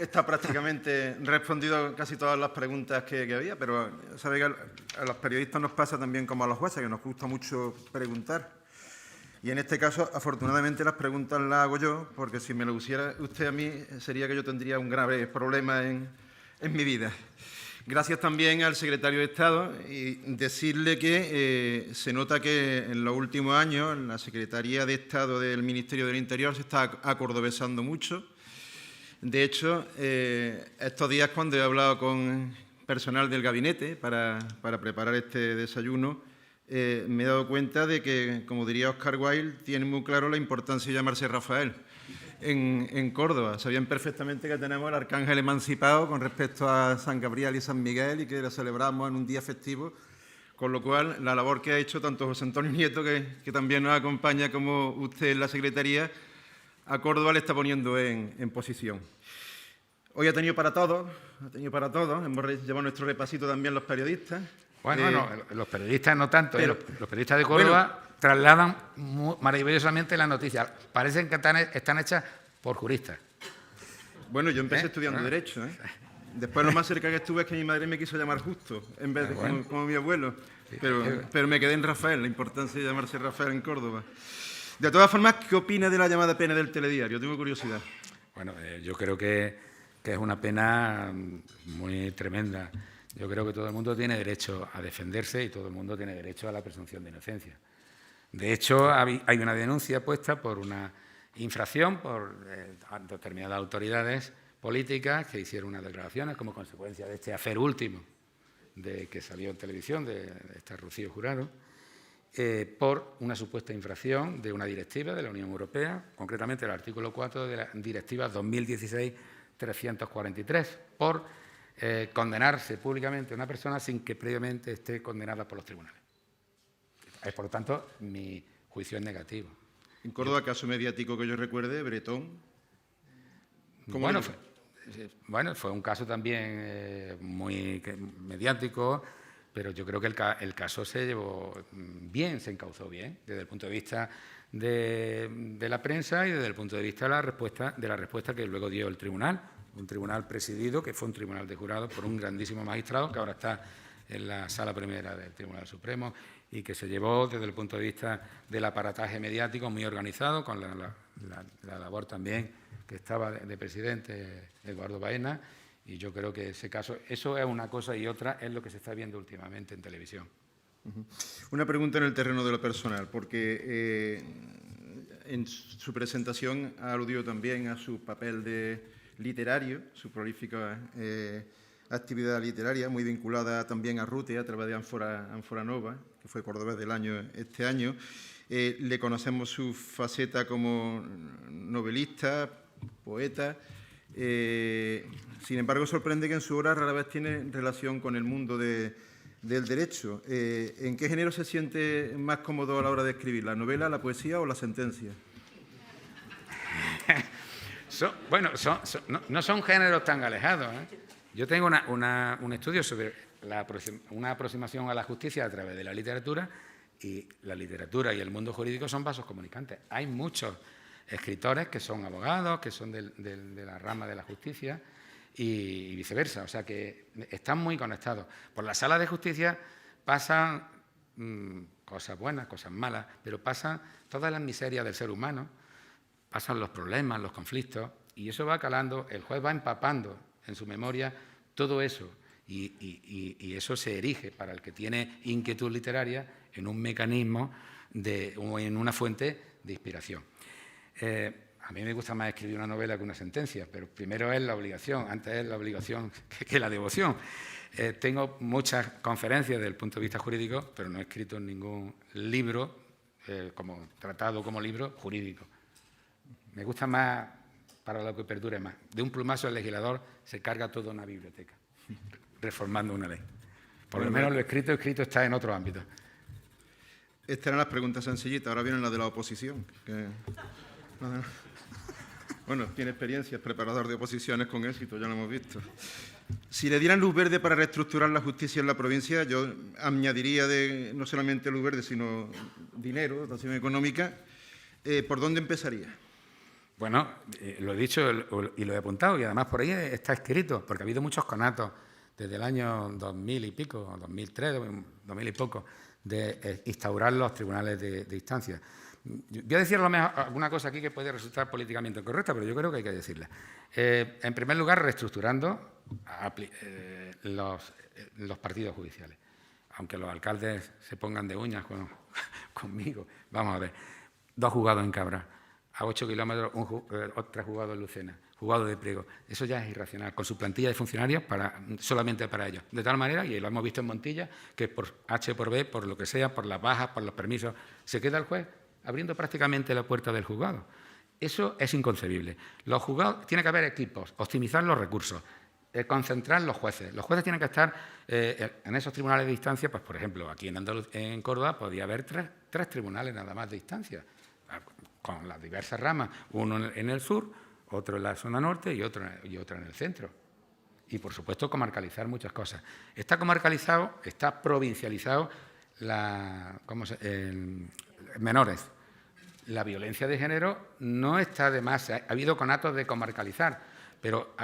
está prácticamente respondido casi todas las preguntas que había, pero sabe que a los periodistas nos pasa también como a los jueces, que nos gusta mucho preguntar. Y en este caso, afortunadamente, las preguntas las hago yo, porque si me lo pusiera usted a mí, sería que yo tendría un grave problema en mi vida. Gracias también al secretario de Estado y decirle que se nota que en los últimos años la Secretaría de Estado del Ministerio del Interior se está acordobesando mucho. De hecho, estos días cuando he hablado con personal del gabinete para preparar este desayuno, me he dado cuenta de que, como diría Oscar Wilde, tienen muy claro la importancia de llamarse Rafael. En Córdoba sabían perfectamente que tenemos el arcángel emancipado con respecto a San Gabriel y San Miguel y que lo celebramos en un día festivo, con lo cual la labor que ha hecho tanto José Antonio Nieto, que también nos acompaña, como usted en la Secretaría, a Córdoba le está poniendo en posición. Hoy ha tenido para todos, hemos llevado nuestro repasito también los periodistas. Bueno, no, los periodistas no tanto, los periodistas de Córdoba trasladan maravillosamente las noticias. Parecen que están hechas por juristas. Bueno, yo empecé estudiando Derecho. Después lo más cerca que estuve es que mi madre me quiso llamar Justo, en vez de como mi abuelo. Pero me quedé en Rafael, la importancia de llamarse Rafael en Córdoba. De todas formas, ¿qué opina de la llamada pena del telediario? Tengo curiosidad. Bueno, yo creo que es una pena muy tremenda. Yo creo que todo el mundo tiene derecho a defenderse y todo el mundo tiene derecho a la presunción de inocencia. De hecho, hay una denuncia puesta por una infracción por determinadas autoridades políticas que hicieron unas declaraciones como consecuencia de este afer último de que salió en televisión de este Rocío Jurado, por una supuesta infracción de una directiva de la Unión Europea, concretamente el artículo 4 de la Directiva 2016-343, por condenarse públicamente a una persona sin que previamente esté condenada por los tribunales. Por lo tanto, mi juicio es negativo. En Córdoba, caso mediático que yo recuerde, Bretón. Bueno, fue un caso también muy mediático, pero yo creo que el caso se llevó bien, se encauzó bien, desde el punto de vista de la prensa y desde el punto de vista de la respuesta que luego dio el tribunal, un tribunal presidido, que fue un tribunal de jurados por un grandísimo magistrado, que ahora está en la Sala Primera del Tribunal Supremo, y que se llevó desde el punto de vista del aparataje mediático muy organizado, con la labor también que estaba de presidente Eduardo Baena, y yo creo que ese caso, eso es una cosa y otra es lo que se está viendo últimamente en televisión. Una pregunta en el terreno de lo personal, porque en su presentación ha aludido también a su papel de literario, su prolífica actividad literaria, muy vinculada también a Rute a través de Ánfora Nova, que fue Cordobés del Año este año. Le conocemos su faceta como novelista, poeta. Sin embargo, sorprende que en su obra rara vez tiene relación con el mundo del derecho. ¿En qué género se siente más cómodo a la hora de escribir? ¿La novela, la poesía o la sentencia? No son géneros tan alejados, ¿eh? Yo tengo un estudio sobre una aproximación a la justicia a través de la literatura, y la literatura y el mundo jurídico son vasos comunicantes. Hay muchos escritores que son abogados, que son de la rama de la justicia y viceversa, o sea que están muy conectados. Por la sala de justicia pasan cosas buenas, cosas malas, pero pasan todas las miserias del ser humano, pasan los problemas, los conflictos, y eso va calando, el juez va empapando en su memoria todo eso, y eso se erige para el que tiene inquietud literaria en un mecanismo o en una fuente de inspiración. A mí me gusta más escribir una novela que una sentencia, pero primero es la obligación, antes es la obligación que la devoción. Tengo muchas conferencias desde el punto de vista jurídico, pero no he escrito ningún libro, como tratado como libro jurídico. Me gusta más para lo que perdure más. De un plumazo el legislador se carga toda una biblioteca, reformando una ley. Por lo menos lo escrito está en otro ámbito. Estas eran las preguntas sencillitas, ahora vienen las de la oposición. Bueno, tiene experiencia, es preparador de oposiciones con éxito, ya lo hemos visto. Si le dieran luz verde para reestructurar la justicia en la provincia, yo añadiría no solamente luz verde, sino dinero, dotación económica. ¿Por dónde empezaría? Bueno, lo he dicho y lo he apuntado, y además por ahí está escrito, porque ha habido muchos conatos desde el año 2000 y pico, 2003, 2000 y poco, de instaurar los tribunales de instancia. Voy a decir a lo mejor alguna cosa aquí que puede resultar políticamente incorrecta, pero yo creo que hay que decirla. En primer lugar, reestructurando los partidos judiciales. Aunque los alcaldes se pongan de uñas conmigo. Vamos a ver. 2 juzgados en Cabra, a 8 kilómetros, 3 juzgados en Lucena, juzgado de Priego. Eso ya es irracional, con su plantilla de funcionarios solamente para ellos. De tal manera, y lo hemos visto en Montilla, que por H por B, por lo que sea, por las bajas, por los permisos, se queda el juez abriendo prácticamente la puerta del juzgado. Eso es inconcebible. Los juzgados, tiene que haber equipos, optimizar los recursos, concentrar los jueces. Los jueces tienen que estar en esos tribunales de instancia, pues por ejemplo, aquí en Córdoba podía haber tres tribunales nada más de instancia, con las diversas ramas, uno en el sur, otro en la zona norte y otro en el centro. Y, por supuesto, comarcalizar muchas cosas. Está comarcalizado, está provincializado menores. La violencia de género no está de más. Ha habido conatos de comarcalizar, pero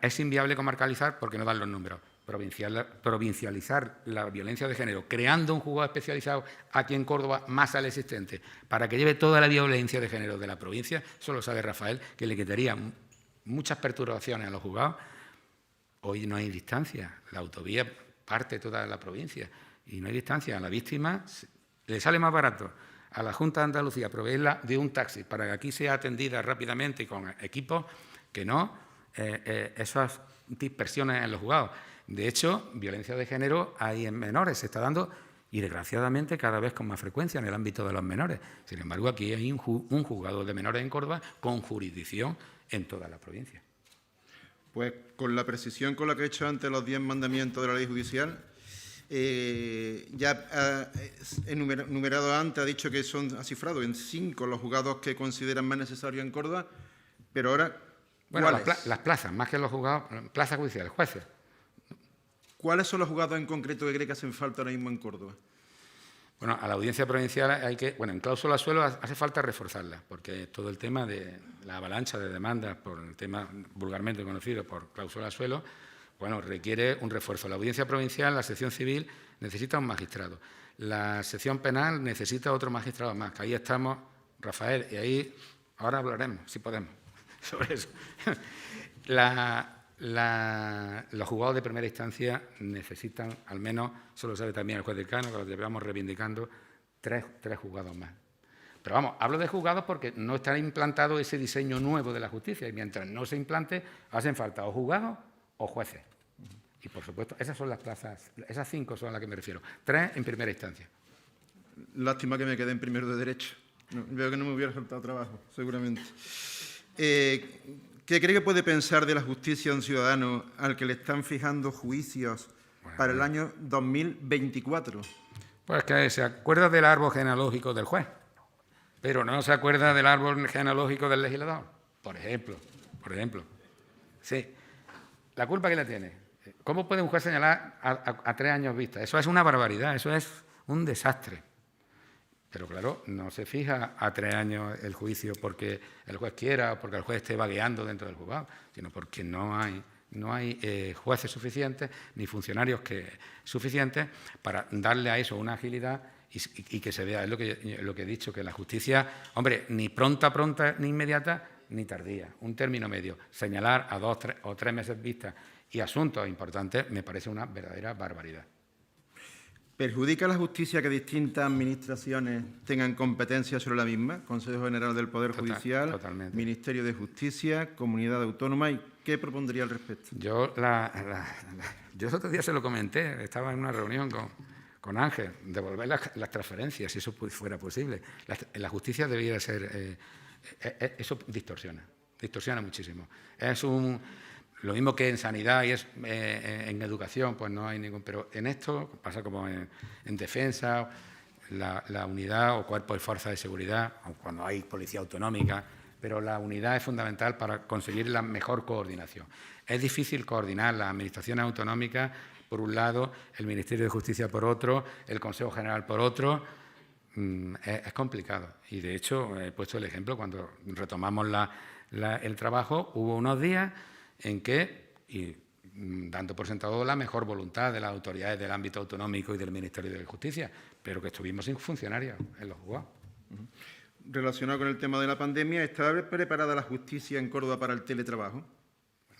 es inviable comarcalizar porque no dan los números. Provincializar la violencia de género, creando un juzgado especializado aquí en Córdoba más al existente, para que lleve toda la violencia de género de la provincia, eso lo sabe Rafael, que le quitaría muchas perturbaciones a los juzgados. Hoy no hay distancia, la autovía parte toda la provincia y no hay distancia. A la víctima le sale más barato a la Junta de Andalucía proveerla de un taxi para que aquí sea atendida rápidamente y con equipos, que no esas dispersiones en los juzgados. De hecho, violencia de género hay en menores, se está dando, y desgraciadamente cada vez con más frecuencia en el ámbito de los menores. Sin embargo, aquí hay un juzgado de menores en Córdoba con jurisdicción en toda la provincia. Pues con la precisión con la que he hecho antes los 10 mandamientos de la ley judicial, ya ha numerado antes, ha dicho que ha cifrado en 5 los juzgados que consideran más necesarios en Córdoba, pero ahora, Bueno, ¿cuáles? las plazas, más que los juzgados, plazas judiciales, jueces. ¿Cuáles son los juzgados en concreto que cree que hacen falta ahora mismo en Córdoba? Bueno, a la audiencia provincial en cláusula suelo hace falta reforzarla, porque todo el tema de la avalancha de demandas por el tema vulgarmente conocido por cláusula suelo, bueno, requiere un refuerzo. La audiencia provincial, la sección civil, necesita un magistrado. La sección penal necesita otro magistrado más, que ahí estamos, Rafael, y ahí ahora hablaremos, si podemos, sobre eso. Los juzgados de primera instancia necesitan, al menos, eso lo sabe también el juez decano, que lo llevamos reivindicando, tres juzgados más. Pero vamos, hablo de juzgados porque no está implantado ese diseño nuevo de la justicia y mientras no se implante, hacen falta o juzgados o jueces. Y, por supuesto, esas son las plazas, esas 5 son a las que me refiero. 3 en primera instancia. Lástima que me quedé en primero de Derecho. Veo que no me hubiera faltado trabajo, seguramente. ¿Qué cree que puede pensar de la justicia un ciudadano al que le están fijando juicios para el año 2024? Pues que se acuerda del árbol genealógico del juez, pero no se acuerda del árbol genealógico del legislador. Por ejemplo. Sí. ¿La culpa quién la tiene? ¿Cómo puede un juez señalar a 3 años vista? Eso es una barbaridad, eso es un desastre. Pero claro, no se fija a 3 años el juicio porque el juez quiera o porque el juez esté vagueando dentro del juzgado, sino porque no hay jueces suficientes ni funcionarios suficientes para darle a eso una agilidad y que se vea. Es lo que he dicho, que la justicia, hombre, ni pronta, ni inmediata, ni tardía. Un término medio. Señalar a 2 o 3 meses vista y asuntos importantes me parece una verdadera barbaridad. ¿Perjudica a la justicia que distintas administraciones tengan competencia sobre la misma? Consejo General del Poder Judicial, totalmente. Ministerio de Justicia, Comunidad Autónoma. ¿Y qué propondría al respecto? Yo el otro día se lo comenté, estaba en una reunión con Ángel, devolver las transferencias, si eso fuera posible. La justicia debería ser... eso distorsiona muchísimo. Lo mismo que en sanidad y en educación, pues no hay ningún... Pero en esto pasa como en defensa, la unidad o cuerpo de fuerza de seguridad, o cuando hay policía autonómica, pero la unidad es fundamental para conseguir la mejor coordinación. Es difícil coordinar las administraciones autonómicas, por un lado, el Ministerio de Justicia por otro, el Consejo General por otro. Es complicado. Y, de hecho, he puesto el ejemplo, cuando retomamos el trabajo, hubo unos días en que, y dando por sentado la mejor voluntad de las autoridades del ámbito autonómico y del Ministerio de Justicia, pero que estuvimos sin funcionarios en los juzgados. Relacionado con el tema de la pandemia, ¿está preparada la justicia en Córdoba para el teletrabajo?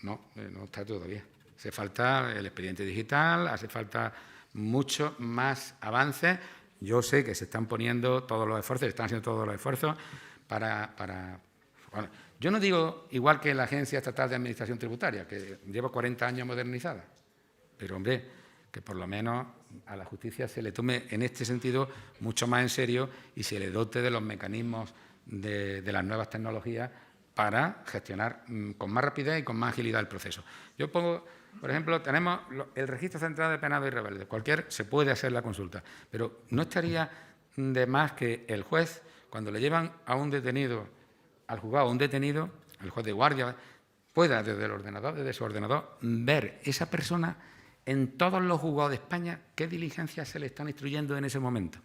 No está todavía. Hace falta el expediente digital, hace falta mucho más avances. Yo sé que se están poniendo todos los esfuerzos, están haciendo todos los esfuerzos para bueno, yo no digo igual que la Agencia Estatal de Administración Tributaria, que lleva 40 años modernizada, pero, hombre, que por lo menos a la justicia se le tome en este sentido mucho más en serio y se le dote de los mecanismos de las nuevas tecnologías para gestionar con más rapidez y con más agilidad el proceso. Yo pongo, por ejemplo, tenemos el Registro Central de Penados y Rebeldes. Se puede hacer la consulta, pero no estaría de más que el juez, cuando le llevan a un detenido al juzgado, un detenido, el juez de guardia, pueda desde su ordenador, ver esa persona en todos los juzgados de España qué diligencias se le están instruyendo en ese momento.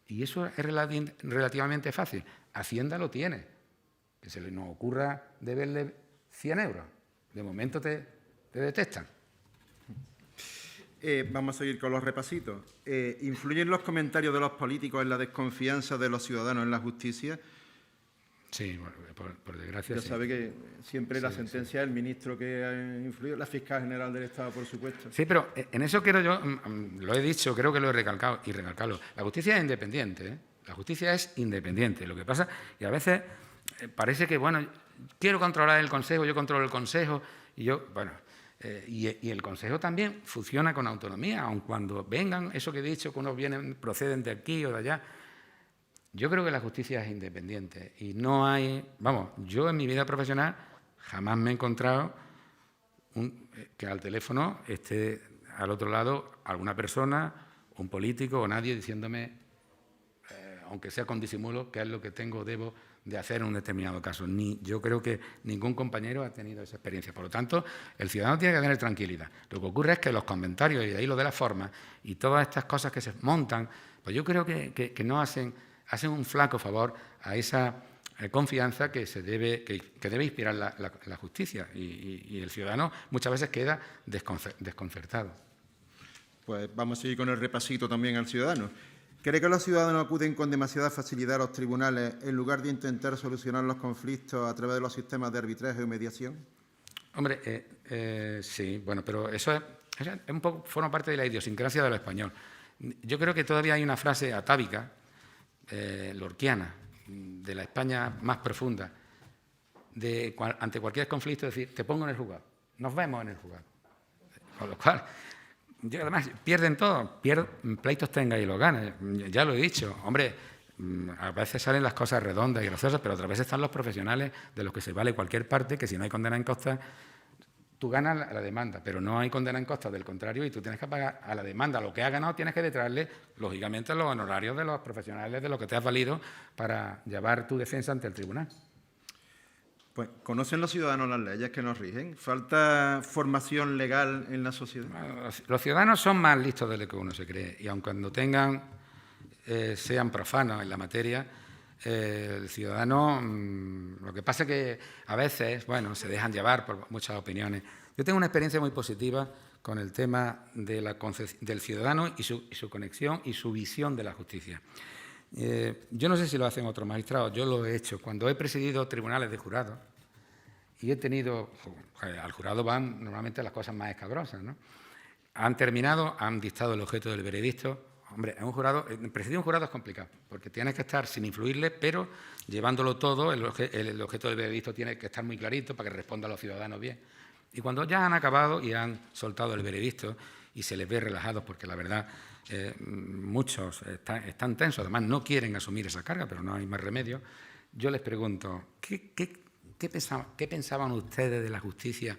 Y eso es relativamente fácil. Hacienda lo tiene. Que se nos ocurra deberle 100 euros. De momento te detectan. Vamos a seguir con los repasitos. ¿Influyen los comentarios de los políticos en la desconfianza de los ciudadanos en la justicia? Sí, por desgracia. Ya sí. Sabe que siempre la sentencia del ministro que ha influido, la fiscal general del Estado, por supuesto. Sí, pero en eso quiero yo, lo he dicho, creo que lo he recalcado y recalcarlo. La justicia es independiente, ¿eh? La justicia es independiente. Lo que pasa, y a veces parece que, bueno, quiero controlar el Consejo, yo controlo el Consejo, y yo, bueno, y el Consejo también funciona con autonomía, aun cuando vengan, eso que he dicho, que unos proceden de aquí o de allá. Yo creo que la justicia es independiente y no hay... Vamos, yo en mi vida profesional jamás me he encontrado que al teléfono esté al otro lado alguna persona, un político o nadie diciéndome, aunque sea con disimulo, qué es lo que tengo o debo de hacer en un determinado caso. Yo creo que ningún compañero ha tenido esa experiencia. Por lo tanto, el ciudadano tiene que tener tranquilidad. Lo que ocurre es que los comentarios, y de ahí lo de la forma, y todas estas cosas que se montan, pues yo creo que no hacen un flaco favor a esa confianza que debe inspirar la justicia. Y el ciudadano muchas veces queda desconcertado. Pues vamos a seguir con el repasito también al ciudadano. ¿Cree que los ciudadanos acuden con demasiada facilidad a los tribunales en lugar de intentar solucionar los conflictos a través de los sistemas de arbitraje o mediación? Hombre, sí, bueno, pero eso es un poco, forma parte de la idiosincrasia de lo español. Yo creo que todavía hay una frase atávica, lorquiana, de la España más profunda, ante cualquier conflicto, decir, te pongo en el juzgado, nos vemos en el juzgado. Con lo cual, además, pierden todo, pleitos tenga y los ganes, ya lo he dicho. Hombre, a veces salen las cosas redondas y graciosas, pero otras veces están los profesionales de los que se vale cualquier parte, que si no hay condena en costa, tú ganas la demanda, pero no hay condena en costa, del contrario, y tú tienes que pagar a la demanda. Lo que has ganado tienes que detraerle, lógicamente, los honorarios de los profesionales de lo que te has valido para llevar tu defensa ante el tribunal. Pues, ¿conocen los ciudadanos las leyes que nos rigen? ¿Falta formación legal en la sociedad? Bueno, los ciudadanos son más listos de lo que uno se cree, y aun cuando sean profanos en la materia, el ciudadano, lo que pasa es que a veces, bueno, se dejan llevar por muchas opiniones. Yo tengo una experiencia muy positiva con el tema del ciudadano y su conexión y su visión de la justicia. Yo no sé si lo hacen otros magistrados, yo lo he hecho. Cuando he presidido tribunales de jurado y he tenido, al jurado van normalmente las cosas más escabrosas, ¿no? Han terminado, han dictado el objeto del veredicto. Hombre, presidir un jurado es complicado, porque tienes que estar sin influirle, pero llevándolo todo, el objeto del veredicto tiene que estar muy clarito para que responda a los ciudadanos bien. Y cuando ya han acabado y han soltado el veredicto y se les ve relajados, porque la verdad muchos están tensos, además no quieren asumir esa carga, pero no hay más remedio, yo les pregunto, ¿qué pensaban ustedes de la justicia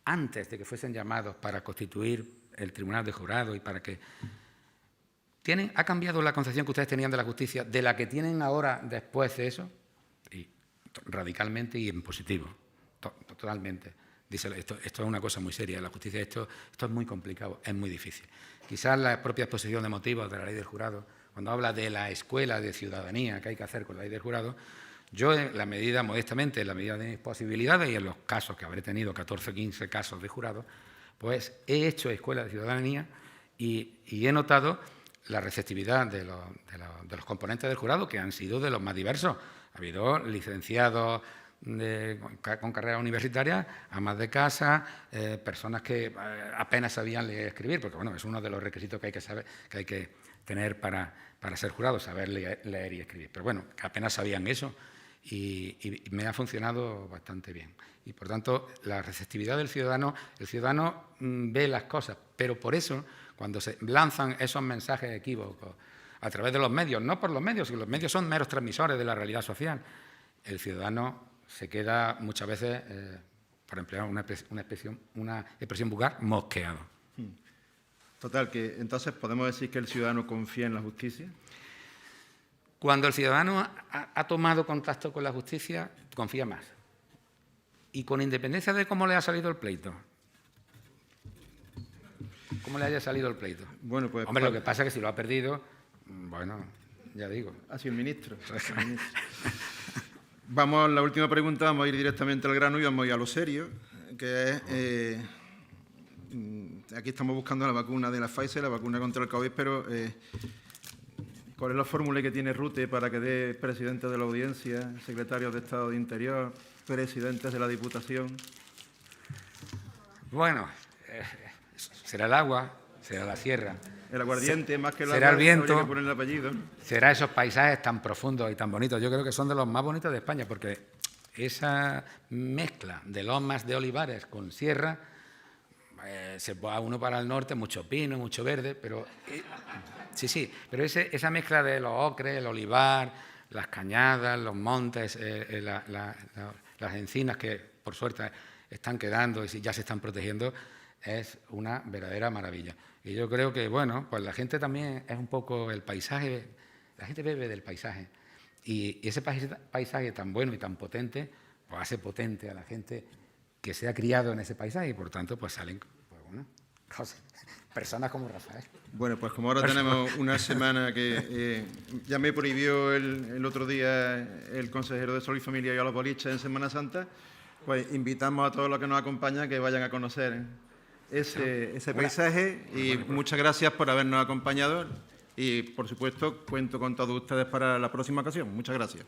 antes de que fuesen llamados para constituir el tribunal de jurado y para que... ¿Ha cambiado la concepción que ustedes tenían de la justicia de la que tienen ahora después de eso? Y radicalmente y en positivo, totalmente. Dice, esto es una cosa muy seria, la justicia, esto es muy complicado, es muy difícil. Quizás la propia exposición de motivos de la ley del jurado, cuando habla de la escuela de ciudadanía que hay que hacer con la ley del jurado, yo en la medida, modestamente, en la medida de mis posibilidades y en los casos que habré tenido, 14 o 15 casos de jurado, pues he hecho escuela de ciudadanía y he notado la receptividad de los componentes del jurado, que han sido de los más diversos. Ha habido licenciados con carrera universitaria, amas de casa, personas que apenas sabían leer y escribir, porque bueno, es uno de los requisitos que hay que saber, que hay que tener para ser jurado, saber leer y escribir. Pero bueno, que apenas sabían eso y me ha funcionado bastante bien. Y por tanto, la receptividad del ciudadano, el ciudadano ve las cosas, pero por eso, cuando se lanzan esos mensajes equívocos a través de los medios, no por los medios, sino los medios son meros transmisores de la realidad social, el ciudadano se queda muchas veces, por emplear una expresión vulgar, mosqueado. Total, que entonces podemos decir que el ciudadano confía en la justicia. Cuando el ciudadano ha tomado contacto con la justicia, confía más. Y con independencia de cómo le ha salido el pleito. ¿Cómo le haya salido el pleito? Bueno, pues, hombre, lo que pasa es que si lo ha perdido, bueno, ya digo. Ha sido el ministro. Vamos a la última pregunta, vamos a ir directamente al grano y vamos a ir a lo serio, que es... aquí estamos buscando la vacuna de la Pfizer, la vacuna contra el COVID, pero ¿cuál es la fórmula que tiene Rute para que dé presidente de la Audiencia, secretarios de Estado de Interior, presidentes de la Diputación? Bueno, será el agua, será la sierra. El aguardiente, más que el será agua, el viento, habría que poner el apellido. Será esos paisajes tan profundos y tan bonitos. Yo creo que son de los más bonitos de España, porque esa mezcla de lomas de olivares con sierra, se va uno para el norte, mucho pino, mucho verde, pero sí, pero esa mezcla de los ocres, el olivar, las cañadas, los montes, las encinas, que por suerte están quedando y ya se están protegiendo, es una verdadera maravilla. Y yo creo que, bueno, pues la gente también es un poco el paisaje, la gente bebe del paisaje. Y ese paisaje tan bueno y tan potente, pues hace potente a la gente que se ha criado en ese paisaje y, por tanto, pues salen, pues bueno, personas como Rafael. Bueno, pues como ahora tenemos una semana que ya me prohibió el otro día el consejero de Salud y Familia y a los boliches en Semana Santa, pues invitamos a todos los que nos acompañan a que vayan a conocer ese paisaje y muchas gracias por habernos acompañado y, por supuesto, cuento con todos ustedes para la próxima ocasión. Muchas gracias.